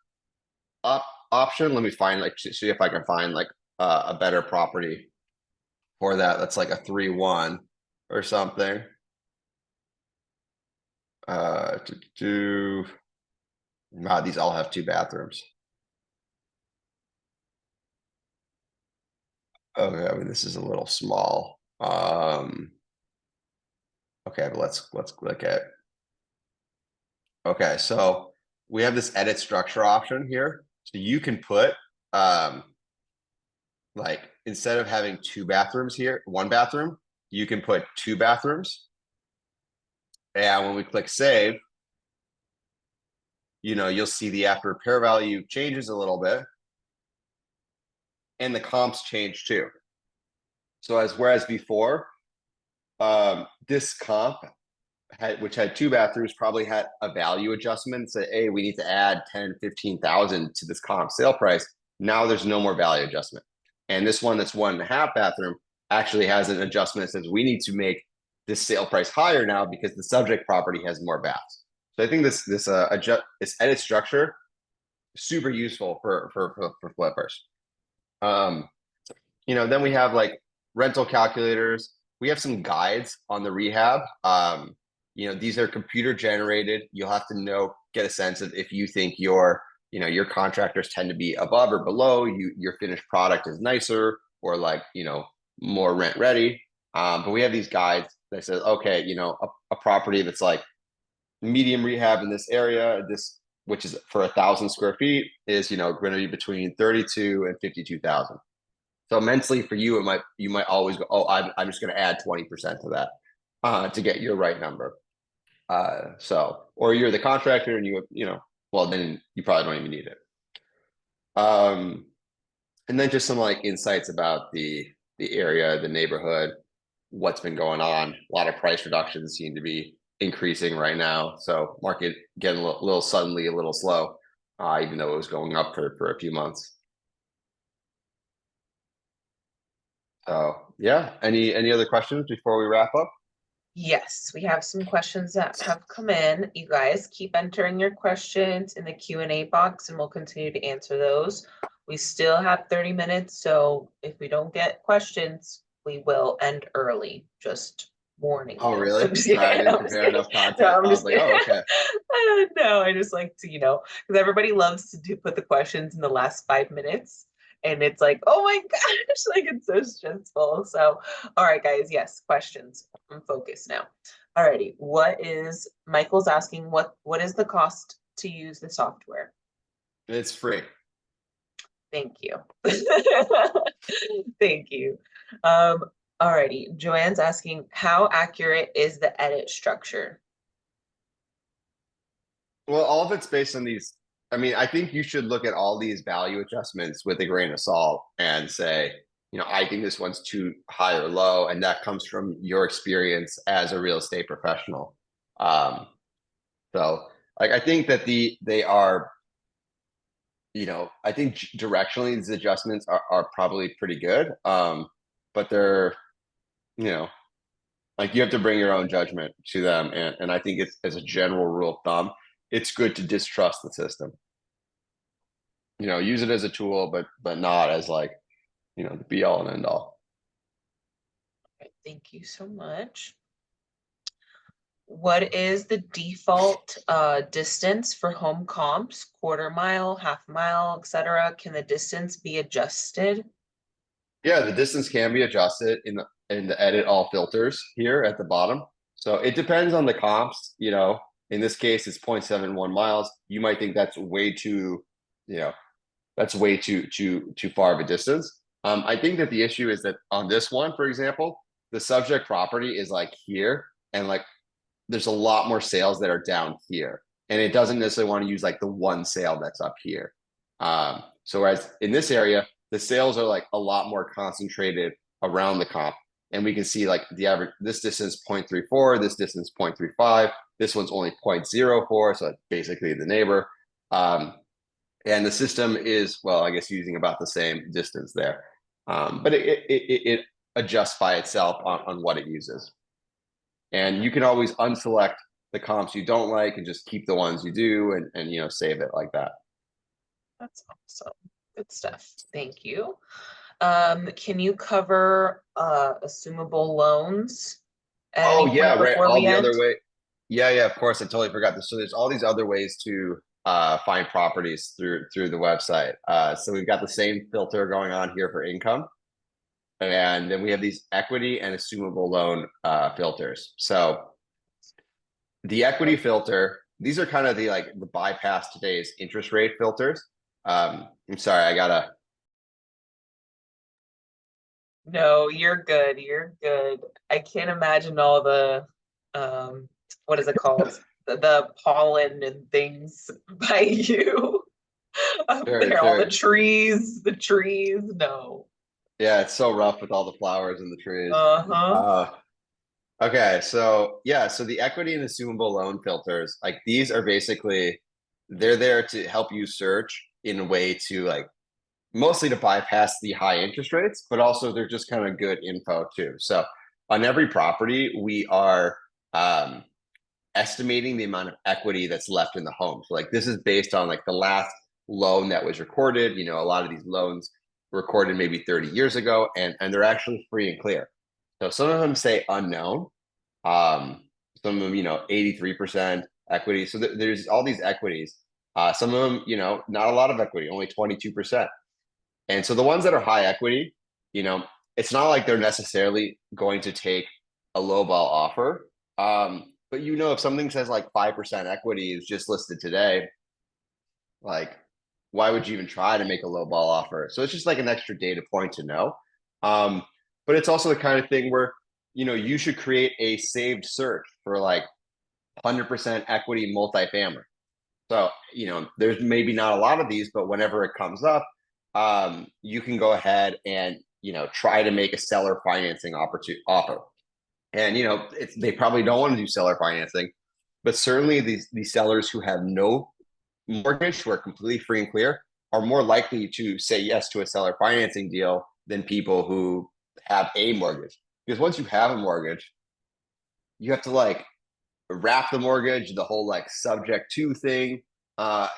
option. Let me find see if I can find like a better property for that. That's like a 3-1 or something. Wow, these all have 2 bathrooms. Okay, I mean this is a little small. Okay, but let's look at. Okay, so we have this edit structure option here. So you can put like instead of having 2 bathrooms here, 1 bathroom, you can put 2 bathrooms. And when we click save, you'll see the after repair value changes a little bit. And the comps change too. So whereas before, this comp which had 2 bathrooms probably had a value adjustment. Say, hey, we need to add 10, 15,000 to this comp sale price. Now there's no more value adjustment. And this one that's 1.5 bathroom actually has an adjustment that says we need to make this sale price higher now because the subject property has more baths. So I think this edit structure super useful for flippers. Then we have like rental calculators. We have some guides on the rehab. These are computer generated. You'll have to get a sense of if you think your contractors tend to be above or below, your finished product is nicer or like, more rent ready. But we have these guides that says, okay, a property that's like medium rehab in this area, which is for 1,000 square feet is, going to be between 32 and 52,000. So mentally for you, you might always go, oh, I'm just going to add 20% to that to get your right number. Or you're the contractor and well, then you probably don't even need it. And then just some like insights about the area, the neighborhood, what's been going on. A lot of price reductions seem to be increasing right now. So market getting a little suddenly a little slow, even though it was going up for a few months. So yeah, any other questions before we wrap up? Yes, we have some questions that have come in. You guys keep entering your questions in the Q&A box and we'll continue to answer those. We still have 30 minutes, so if we don't get questions, we will end early, just warning Oh, you. really? I'm just Sorry, I kidding. didn't I'm just prepare kidding. enough No, content. I'm I was just like, oh, okay. no, I just like to, because everybody loves to put the questions in the last 5 minutes. And it's like, oh my gosh, like it's so stressful. So, all right, guys, yes, questions. I'm focused now. Alrighty, Michael's asking what is the cost to use the software? It's free. Thank you. Thank you. Alrighty, Joanne's asking, how accurate is the edit structure? Well, all of it's based on these. I mean, I think you should look at all these value adjustments with a grain of salt and say, I think this one's too high or low, and that comes from your experience as a real estate professional. Um, so, like, I think that they are, I think directionally these adjustments are probably pretty good. But they're, you know, like you have to bring your own judgment to them, and I think it's as a general rule of thumb, it's good to distrust the system. Use it as a tool, but not as like, the be all and end all. Okay, thank you so much. What is the default distance for home comps? Quarter mile, half mile, etc. Can the distance be adjusted? Yeah, the distance can be adjusted in the edit all filters here at the bottom. So it depends on the comps, in this case it's 0.71 miles. You might think that's way too, you know, that's way too far of a distance. I think that the issue is that on this one, for example, the subject property is like here, and like there's a lot more sales that are down here, and it doesn't necessarily want to use like the one sale that's up here. So whereas in this area, the sales are like a lot more concentrated around the comp, and we can see like the average, this distance 0.34, this distance 0.35, this one's only 0.04, so it's basically the neighbor. And the system is, well, I guess using about the same distance there. But it adjusts by itself on what it uses. And you can always unselect the comps you don't like and just keep the ones you do, and save it like that. That's awesome. Good stuff. Thank you. Can you cover assumable loans at Oh any yeah, point right. before All we the end? other way. Yeah, of course. I totally forgot this. So there's all these other ways to find properties through the website. So we've got the same filter going on here for income. And then we have these equity and assumable loan filters. So the equity filter, these are kind of the bypass today's interest rate filters. I'm sorry, I gotta. No, you're good. You're good. I can't imagine all the what is it called? The pollen and things by you up Sure, there, all sure. the trees. No. Yeah, it's so rough with all the flowers and the trees. Uh-huh. Okay, so yeah, so the equity and assumable loan filters, like these are basically, they're there to help you search in a way to like mostly to bypass the high interest rates, but also they're just kind of good info too. So on every property, we are estimating the amount of equity that's left in the home. So like this is based on like the last loan that was recorded. A lot of these loans recorded maybe 30 years ago, and they're actually free and clear. So some of them say unknown. Some of them, 83% equity. So there's all these equities. Some of them, not a lot of equity, only 22%. And so the ones that are high equity, it's not like they're necessarily going to take a low ball offer. But if something says like 5% equity is just listed today, like why would you even try to make a low ball offer? So it's just like an extra data point to know. But it's also the kind of thing where, you should create a saved search for like 100% equity multifamily. So, there's maybe not a lot of these, but whenever it comes up, you can go ahead and, try to make a seller financing offer. And, they probably don't want to do seller financing, but certainly these sellers who have no mortgage, who are completely free and clear, are more likely to say yes to a seller financing deal than people who have a mortgage. Because once you have a mortgage, you have to like wrap the mortgage, the whole like subject to thing.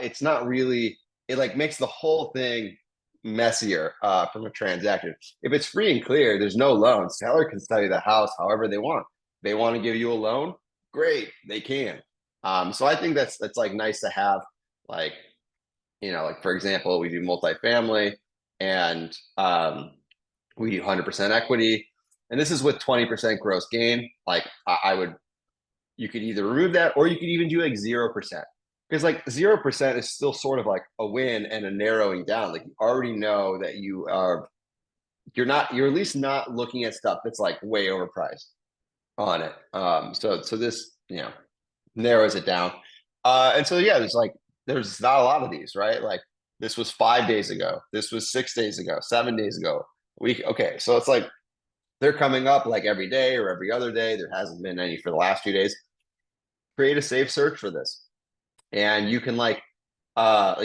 It's not really, it like makes the whole thing messier from a transaction. If it's free and clear, there's no loan. Seller can sell you the house however they want. They want to give you a loan, great, they can. So I think that's like nice to have, like, like for example, we do multifamily and we do 100% equity. And this is with 20% gross gain. Like I would, you could either remove that or you could even do like 0%. Because like 0% is still sort of like a win and a narrowing down. Like you already know that you're at least not looking at stuff that's like way overpriced on it. So this, narrows it down. And so yeah, there's not a lot of these, right? Like this was 5 days ago, this was 6 days ago, 7 days ago. Okay, so it's like they're coming up like every day or every other day. There hasn't been any for the last few days. Create a safe search for this. And you can I've got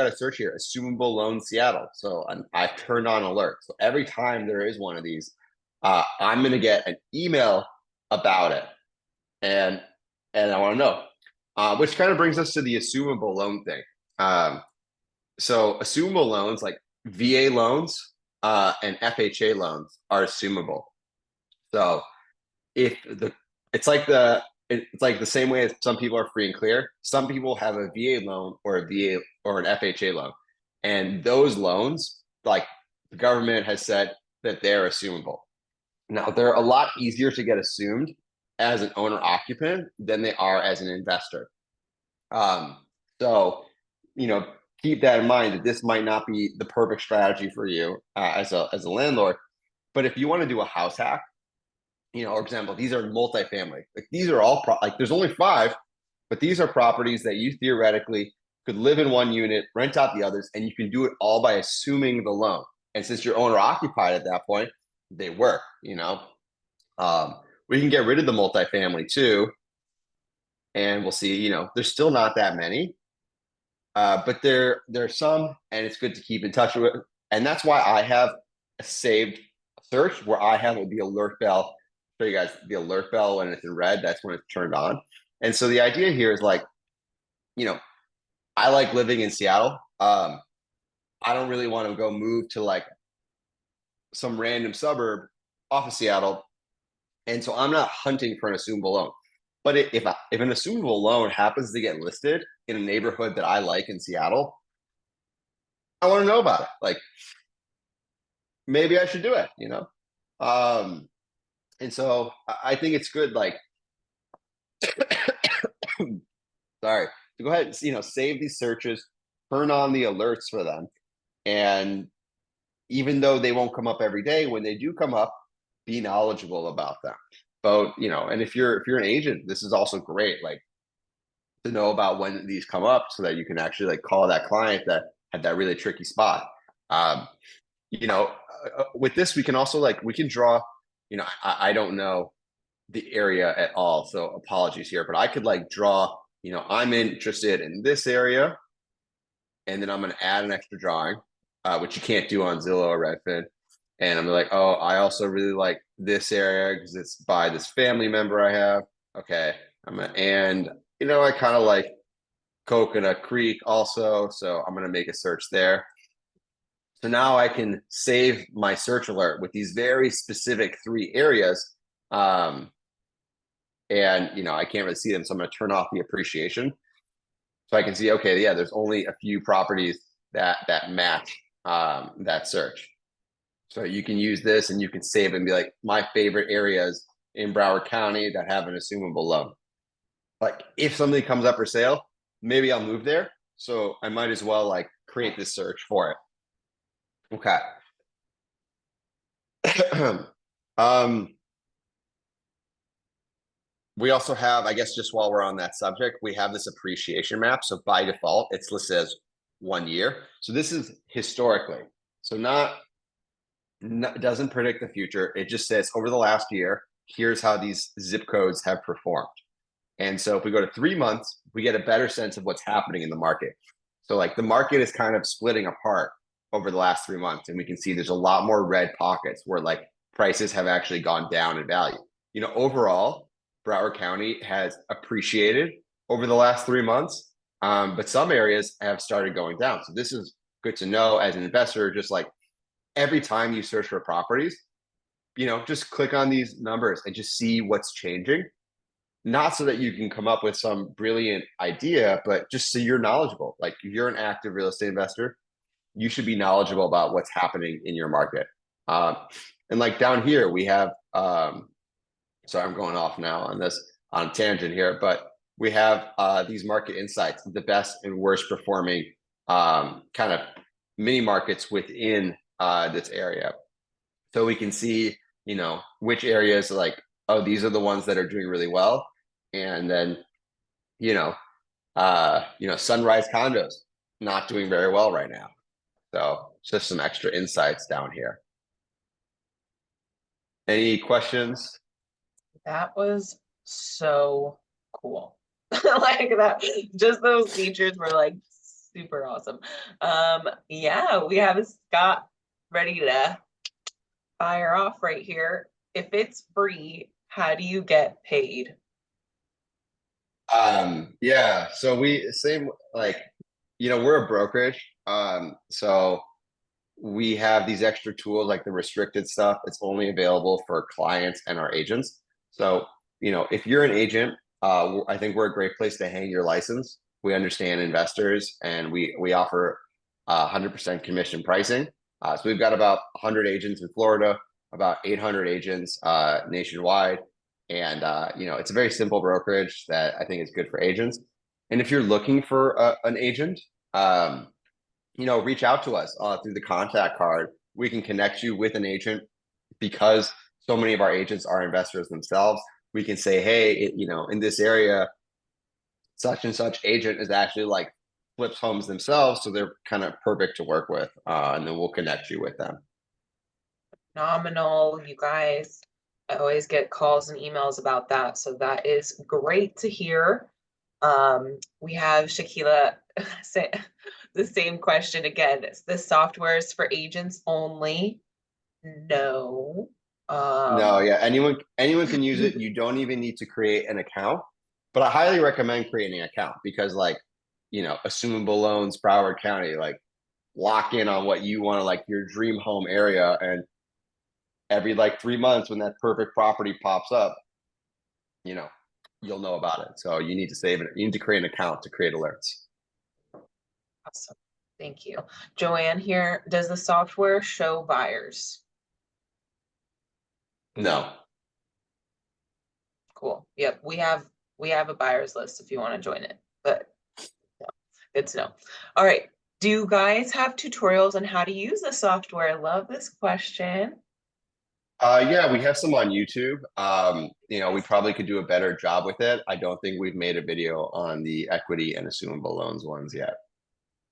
a search here, assumable loan Seattle. So I've turned on alerts. So every time there is one of these, I'm going to get an email about it. And I want to know, which kind of brings us to the assumable loan thing. So assumable loans like VA loans and FHA loans are assumable. So it's like the same way as some people are free and clear. Some people have a VA loan or a VA or an FHA loan, and those loans, like the government has said that they're assumable. Now they're a lot easier to get assumed as an owner occupant than they are as an investor. So keep that in mind that this might not be the perfect strategy for you as a landlord. But if you want to do a house hack, for example, these are multifamily. Like these are all like there's only 5, but these are properties that you theoretically could live in one unit, rent out the others, and you can do it all by assuming the loan. And since you're owner occupied at that point, they work. We can get rid of the multifamily too, and we'll see. There's still not that many, but there's some, and it's good to keep in touch with. And that's why I have a saved search where I have the alert bell. Show you guys the alert bell when it's in red. That's when it's turned on. And so the idea here is like, I like living in Seattle. I don't really want to go move to like some random suburb off of Seattle. And so I'm not hunting for an assumable loan. But if an assumable loan happens to get listed in a neighborhood that I like in Seattle, I want to know about it. Like maybe I should do it, And so I think it's good, like, sorry, to go ahead and, save these searches, turn on the alerts for them. And even though they won't come up every day, when they do come up, be knowledgeable about them. But, and if you're an agent, this is also great, like to know about when these come up so that you can actually like call that client that had that really tricky spot. With this, we can also we can draw, I don't know the area at all, so apologies here, but I could like draw, I'm interested in this area, and then I'm going to add an extra drawing, which you can't do on Zillow or Redfin. And I'm like, oh, I also really like this area because it's by this family member I have. Okay, and I kind of like Coconut Creek also, so I'm going to make a search there. So now I can save my search alert with these very specific 3 areas. And, I can't really see them. So I'm going to turn off the appreciation. So I can see, okay, yeah, there's only a few properties that match that search. So you can use this and you can save and be like, my favorite areas in Broward County that have an assumable loan. Like if something comes up for sale, maybe I'll move there. So I might as well like create this search for it. Okay. We also have, I guess, just while we're on that subject, we have this appreciation map. So by default, it's listed as 1 year. So this is historically. So it doesn't predict the future. It just says over the last year, here's how these zip codes have performed. And so if we go to 3 months, we get a better sense of what's happening in the market. So like the market is kind of splitting apart over the last 3 months. And we can see there's a lot more red pockets where like prices have actually gone down in value. Overall, Broward County has appreciated over the last 3 months, but some areas have started going down. So this is good to know as an investor. Just like every time you search for properties, just click on these numbers and just see what's changing. Not so that you can come up with some brilliant idea, but just so you're knowledgeable. Like if you're an active real estate investor, you should be knowledgeable about what's happening in your market. And like down here, we have, sorry, I'm going off now on a tangent here, but we have these market insights, the best and worst performing kind of mini markets within this area. So we can see, which areas like, oh, these are the ones that are doing really well. And then, Sunrise condos not doing very well right now. So just some extra insights down here. Any questions? That was so cool. Like that, just those features were like super awesome. Yeah, we have Scott ready to fire off right here. If it's free, how do you get paid? Yeah, so we're a brokerage. So we have these extra tools like the restricted stuff. It's only available for clients and our agents. So, if you're an agent, I think we're a great place to hang your license. We understand investors and we offer 100% commission pricing. So we've got about 100 agents in Florida, about 800 agents nationwide. And, it's a very simple brokerage that I think is good for agents. And if you're looking for an agent, reach out to us through the contact card. We can connect you with an agent because so many of our agents are investors themselves. We can say, hey, in this area, such and such agent is actually like flips homes themselves. So they're kind of perfect to work with. And then we'll connect you with them. Phenomenal, you guys. I always get calls and emails about that. So that is great to hear. We have Shakila say the same question again. The software is for agents only. No. No, yeah, anyone can use it. You don't even need to create an account, but I highly recommend creating an account because assumable loans, Broward County, like lock in on what you want to like your dream home area. And every like 3 months when that perfect property pops up, you'll know about it. So you need to save it. You need to create an account to create alerts. Awesome. Thank you. Joanne here. Does the software show buyers? No. Cool. Yep. We have a buyers list if you want to join it, but yeah, good to know. All right. Do you guys have tutorials on how to use the software? I love this question. Yeah, we have some on YouTube. We probably could do a better job with it. I don't think we've made a video on the equity and assumable loans ones yet.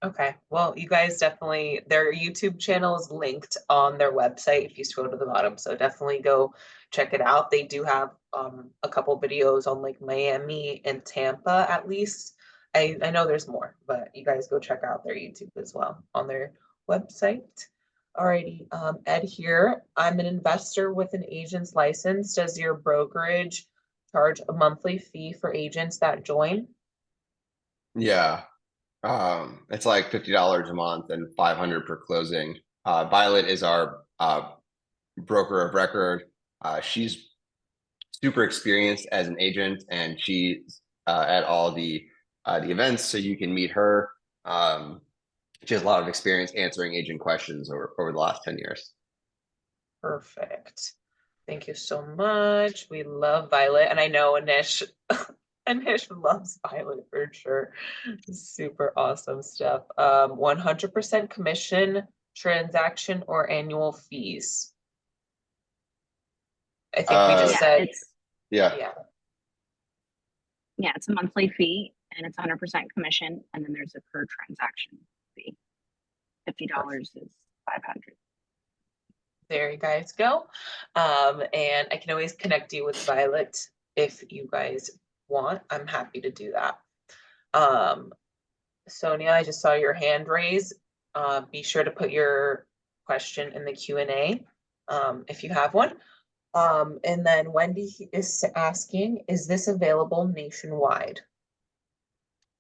Okay, well, you guys definitely, their YouTube channel is linked on their website if you scroll to the bottom. So definitely go check it out. They do have a couple videos on like Miami and Tampa at least. I know there's more, but you guys go check out their YouTube as well on their website. Alrighty, Ed here. I'm an investor with an agent's license. Does your brokerage charge a monthly fee for agents that join? Yeah. It's like $50 a month and 500 per closing. Violet is our broker of record. She's super experienced as an agent, and she's at all the events, so you can meet her. She has a lot of experience answering agent questions over the last 10 years. Perfect. Thank you so much. We love Violet, and I know Anish Anish loves Violet for sure. Super awesome stuff. 100% commission, transaction, or annual fees. I think we just said yeah. Yeah, it's a monthly fee and it's 100% commission, and then there's a per transaction fee. $50 is 500. There you guys go. And I can always connect you with Violet if you guys want. I'm happy to do that. Sonia, I just saw your hand raise. Be sure to put your question in the Q&A if you have one. And then Wendy is asking, is this available nationwide?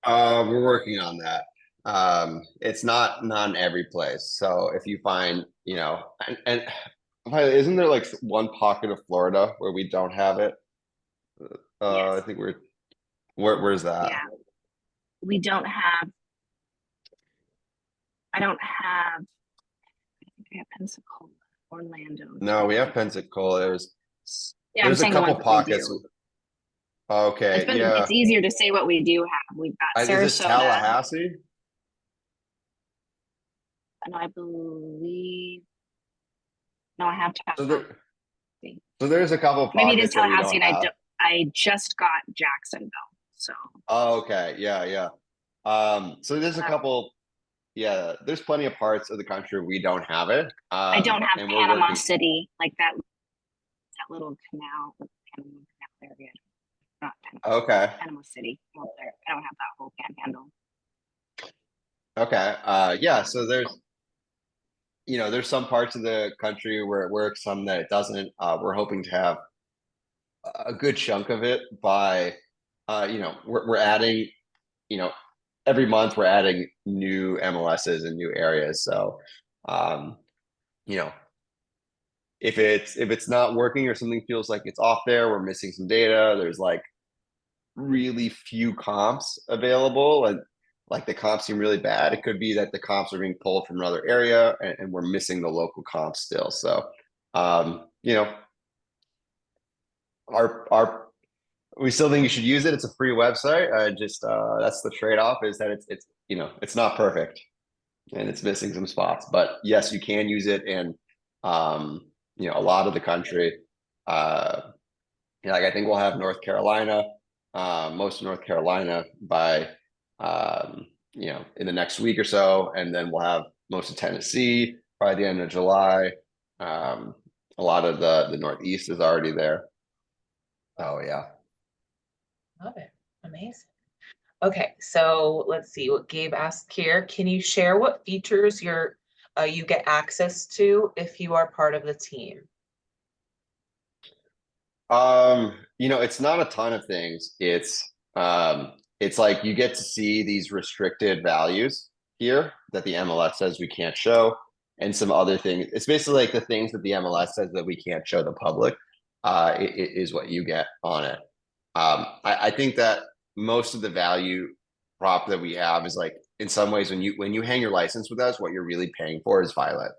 We're working on that. It's not in every place. So if you find, and isn't there like one pocket of Florida where we don't have it? I Yes. think where's that? Yeah. We don't have, I don't have, I think I have Pensacola, Orlando. No, we have Tampa. Pensacola. Yeah, I'm There's a saying the couple ones that we pockets. do. Okay, yeah. It's easier to say what we do have. We've got Is this Sarasota, Tallahassee? and I believe, no, I have So Tallahassee. there's a couple Maybe it is pockets that we Tallahassee, don't and have. I just got Jacksonville. So Oh, okay. Yeah. So there's a uh, couple, yeah, there's plenty of parts of the country we don't have it. I don't have And we're Panama working. City, like that little canal, the Panama Canal area. Not Panama, Okay. Panama City. Well, there, I don't have that whole panhandle. Okay. Yeah, so there's some parts of the country where it works, some that it doesn't. We're hoping to have a good chunk of it by, we're adding, you know, every month we're adding new MLSs and new areas. So, um, you know, if it's not working or something feels like it's off there, we're missing some data. There's like really few comps available, and like the comps seem really bad. It could be that the comps are being pulled from another area, and we're missing the local comps still. So, um, you know, our we still think you should use it. It's a free website. Just that's the trade-off, is that it's not perfect and it's missing some spots. But yes, you can use it in a lot of the country. Like I think we'll have North Carolina, most of North Carolina by in the next week or so, and then we'll have most of Tennessee by the end of July. A lot of the Northeast is already there. Oh yeah. Love it. Amazing. Okay, so let's see what Gabe asked here. Can you share what features you get access to if you are part of the team? It's not a ton of things. It's like you get to see these restricted values here that the MLS says we can't show, and some other things. It's basically like the things that the MLS says that we can't show the public, is what you get on it. I think that most of the value prop that we have is like, in some ways, when you hang your license with us, what you're really paying for is Violet.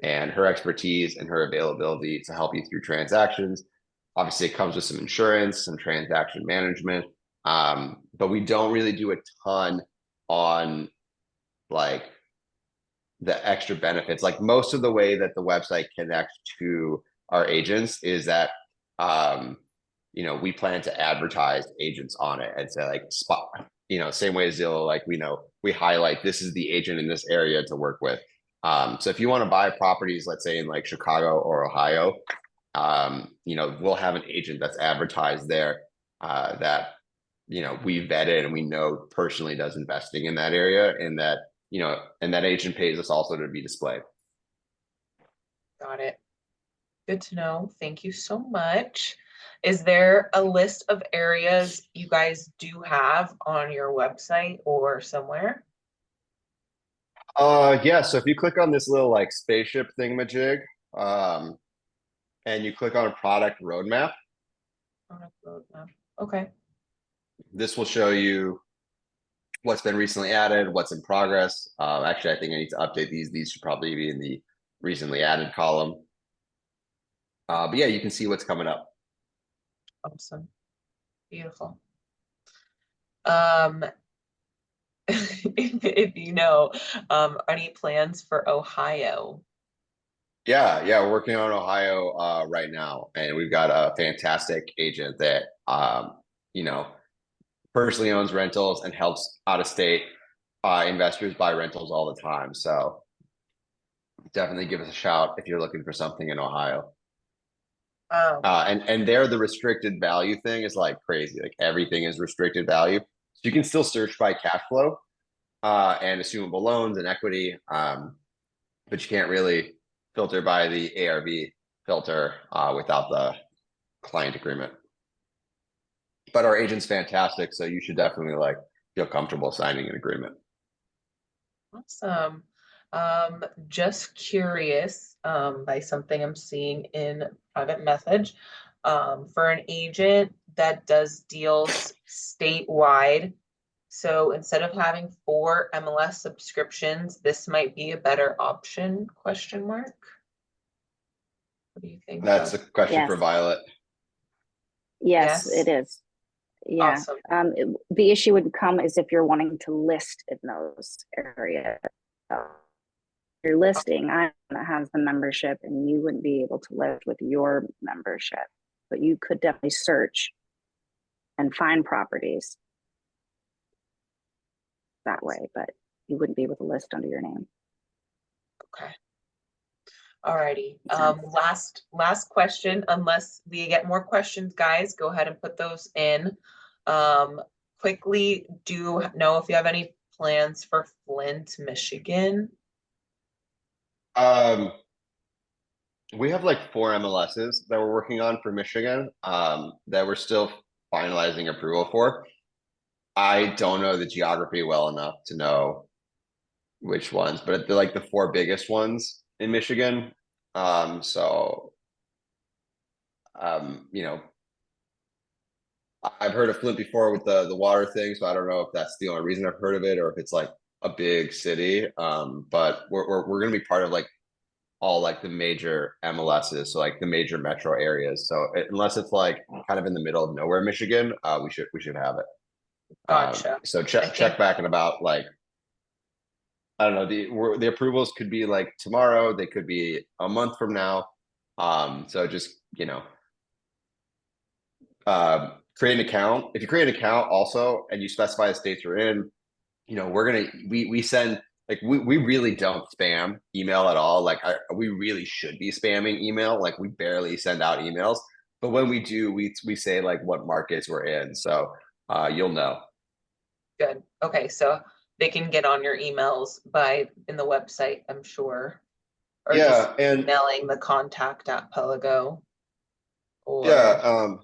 And her expertise and her availability to help you through transactions. Obviously, it comes with some insurance, some transaction management, but we don't really do a ton on like the extra benefits. Like most of the way that the website connects to our agents is that we plan to advertise agents on it and say like spot, same way as Zillow, like we highlight this is the agent in this area to work with. So if you want to buy properties, let's say in like Chicago or Ohio, we'll have an agent that's advertised there, that, we vetted and we know personally does investing in that area, and that agent pays us also to be displayed. Got it. Good to know. Thank you so much. Is there a list of areas you guys do have on your website or somewhere? Yeah, so if you click on this little like spaceship thingamajig, and you click on a product roadmap, Product roadmap. Okay. this will show you what's been recently added, what's in progress. Actually, I think I need to update these. These should probably be in the recently added column. But yeah, you can see what's coming up. Awesome. Beautiful. If any plans for Ohio? Yeah, we're working on Ohio right now, and we've got a fantastic agent that personally owns rentals and helps out of state investors buy rentals all the time. So definitely give us a shout if you're looking for something in Ohio. And there, the restricted value thing is like crazy. Like everything is restricted value. So you can still search by cash flow and assumable loans and equity, but you can't really filter by the ARV filter without the client agreement. But our agent's fantastic, so you should definitely like feel comfortable signing an agreement. Awesome. Just curious, by something I'm seeing in private message, for an agent that does deals statewide. So instead of having 4 MLS subscriptions, this might be a better option, question mark? What do you think? That's a question for Yes. Violet. Yes, Yes? it is. Yeah. Awesome. The issue would come is if you're wanting to list in those areas. So you're listing, that has the membership, and you wouldn't be able to list with your membership, but you could definitely search and find properties that way, but you wouldn't be able to list under your name. Okay. Alrighty, Makes last question, unless we get more questions, guys, go ahead and put those in. Quickly, do you know if you have any plans for Flint, Michigan? We have like 4 MLSs that we're working on for Michigan, that we're still finalizing approval for. I don't know the geography well enough to know which ones, but they're like the 4 biggest ones in Michigan. So, you know, I've heard of Flint before with the water thing, so I don't know if that's the only reason I've heard of it or if it's like a big city. But we're gonna be part of like all like the major MLSs, so like the major metro areas. So unless it's like kind of in the middle of nowhere, Michigan, we should have it. Gotcha. So I check think back in about like, I don't know, the approvals could be like tomorrow, they could be a month from now. So just, you know, create an account. If you create an account also and you specify the states you're in, you know, we send, like we really don't spam email at all. Like we really should be spamming email. Like we barely send out emails, but when we do, we say like what markets we're in. So you'll know. good. Okay, so they can get on your emails in the website, I'm sure. Or just Yeah, and emailing the contact at Pelago. yeah, Or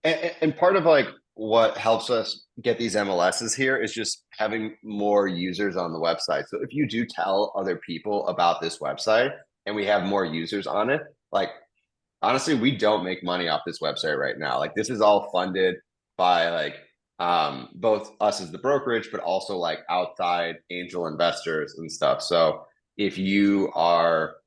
and part of like what helps us get these MLSs here is just having more users on the website. So if you do tell other people about this website and we have more users on it, like honestly, we don't make money off this website right now. Like this is all funded by like both us as the brokerage, but also like outside angel investors and stuff. So if you are,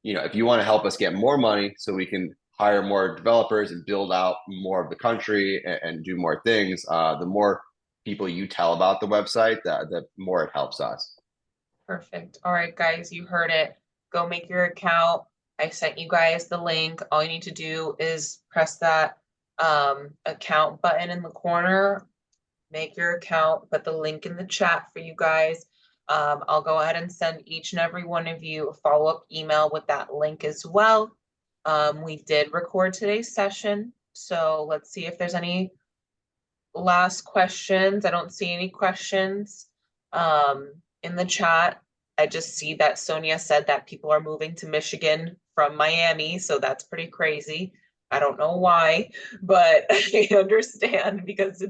you know, if you want to help us get more money so we can hire more developers and build out more of the country and do more things, the more people you tell about the website, the more it helps us. perfect. All right, guys, you heard it. Go make your account. I sent you guys the link. All you need to do is press that account button in the corner, make your account, put the link in the chat for you guys. I'll go ahead and send each and every one of you a follow-up email with that link as well. We did record today's session, so let's see if there's any last questions. I don't see any questions in the chat. I just see that Sonia said that people are moving to Michigan from Miami, so that's pretty crazy. I don't know why, but I understand because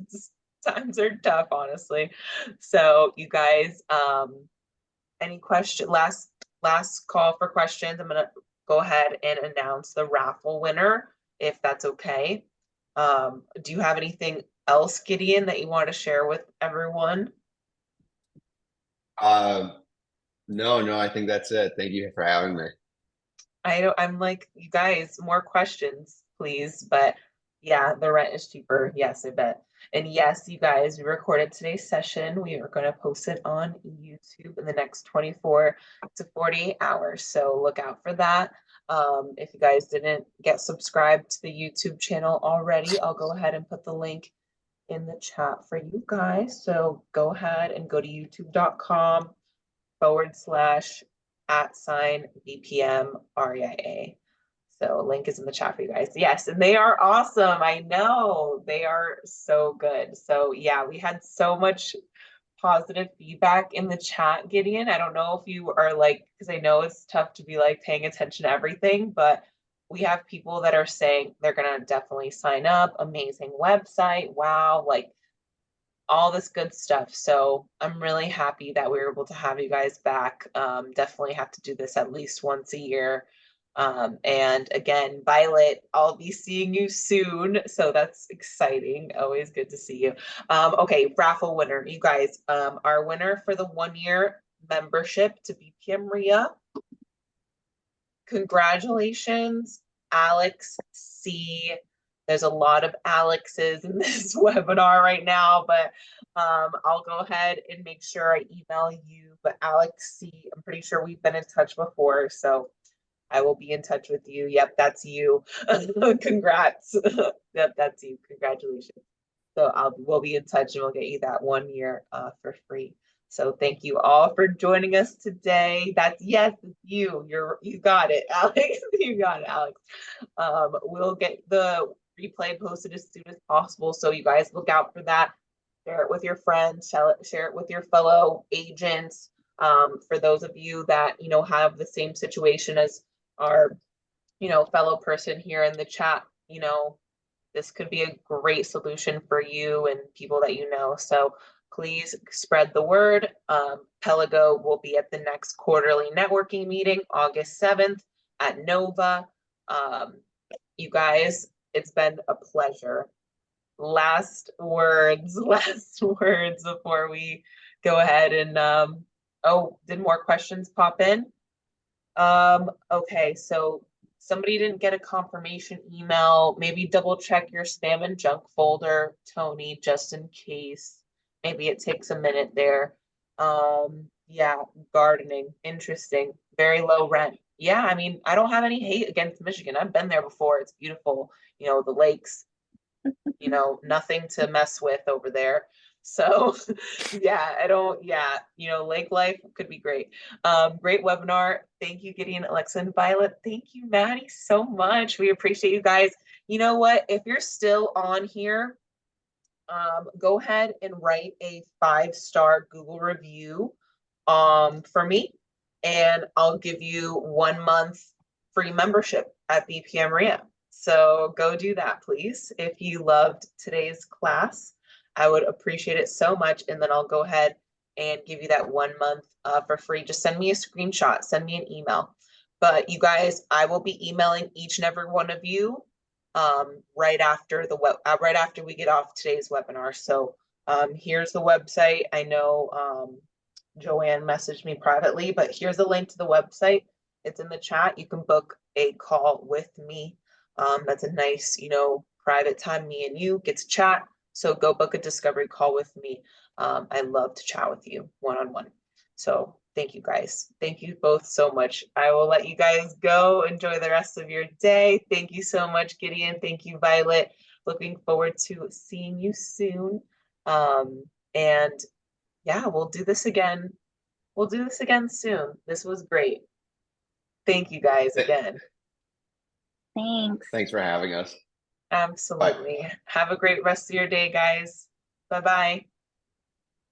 times are tough, honestly. So you guys, any question, last call for questions. I'm gonna go ahead and announce the raffle winner, if that's okay. Do you have anything else, Gideon, that you want to share with everyone? No, I think that's it. Thank you for having me. I'm like, you guys, more questions, please. But yeah, the rent is cheaper. Yes, I bet. And yes, you guys, we recorded today's session. We are going to post it on YouTube in the next 24 to 48 hours. So look out for that. If you guys didn't get subscribed to the YouTube channel already, I'll go ahead and put the link in the chat for you guys. So go ahead and go to youtube.com /@ BPM REIA. So link is in the chat for you guys. Yes, and they are awesome. I know they are so good. So yeah, we had so much positive feedback in the chat, Gideon. I don't know if you are like, because I know it's tough to be like paying attention to everything, but we have people that are saying they're gonna definitely sign up. Amazing website. Wow, like all this good stuff. So I'm really happy that we were able to have you guys back. Definitely have to do this at least once a year. And again, Violet, I'll be seeing you soon. So that's exciting. Always good to see you. Okay, raffle winner. You guys, our winner for the 1-year membership to BPM RIA. Congratulations, Alex C. There's a lot of Alexes in this webinar right now, but I'll go ahead and make sure I email you. But Alex C, I'm pretty sure we've been in touch before, so I will be in touch with you. Yep, that's you. Congrats. Yep, that's you. Congratulations. So we'll be in touch and we'll get you that 1 year for free. So thank you all for joining us today. That's yes, it's you. You got it, Alex. You got it, Alex. We'll get the replay posted as soon as possible. So you guys look out for that. Share it with your friends, share it with your fellow agents. For those of you that have the same situation as our fellow person here in the chat, this could be a great solution for you and people that you know. So please spread the word. Pelago will be at the next quarterly networking meeting, August 7th at Nova. You guys, it's been a pleasure. Last words before we go ahead and, did more questions pop in? Okay, so somebody didn't get a confirmation email. Maybe double check your spam and junk folder, Tony, just in case. Maybe it takes a minute there. Yeah, gardening, interesting. Very low rent. Yeah, I mean, I don't have any hate against Michigan. I've been there before. It's beautiful. The lakes, nothing to mess with over there. So yeah, lake life could be great. Great webinar. Thank you, Gideon, Alexa, and Violet. Thank you, Maddie, so much. We appreciate you guys. You know what? If you're still on here, go ahead and write a 5-star Google review for me, and I'll give you 1 month free membership at BPM RIA. So go do that, please. If you loved today's class, I would appreciate it so much. And then I'll go ahead and give you that 1 month for free. Just send me a screenshot, send me an email. But you guys, I will be emailing each and every one of you right after we get off today's webinar. So here's the website. I know Joanne messaged me privately, but here's the link to the website. It's in the chat. You can book a call with me. That's a nice, private time me and you get to chat. So go book a discovery call with me. I love to chat with you one-on-one. So thank you guys. Thank you both so much. I will let you guys go. Enjoy the rest of your day. Thank you so much, Gideon. Thank you, Violet. Looking forward to seeing you soon. And yeah, we'll do this again. We'll do this again soon. This was great. Thank you guys again. Thanks. Thanks for having us. Absolutely. Have a great rest of your day, guys. Bye-bye.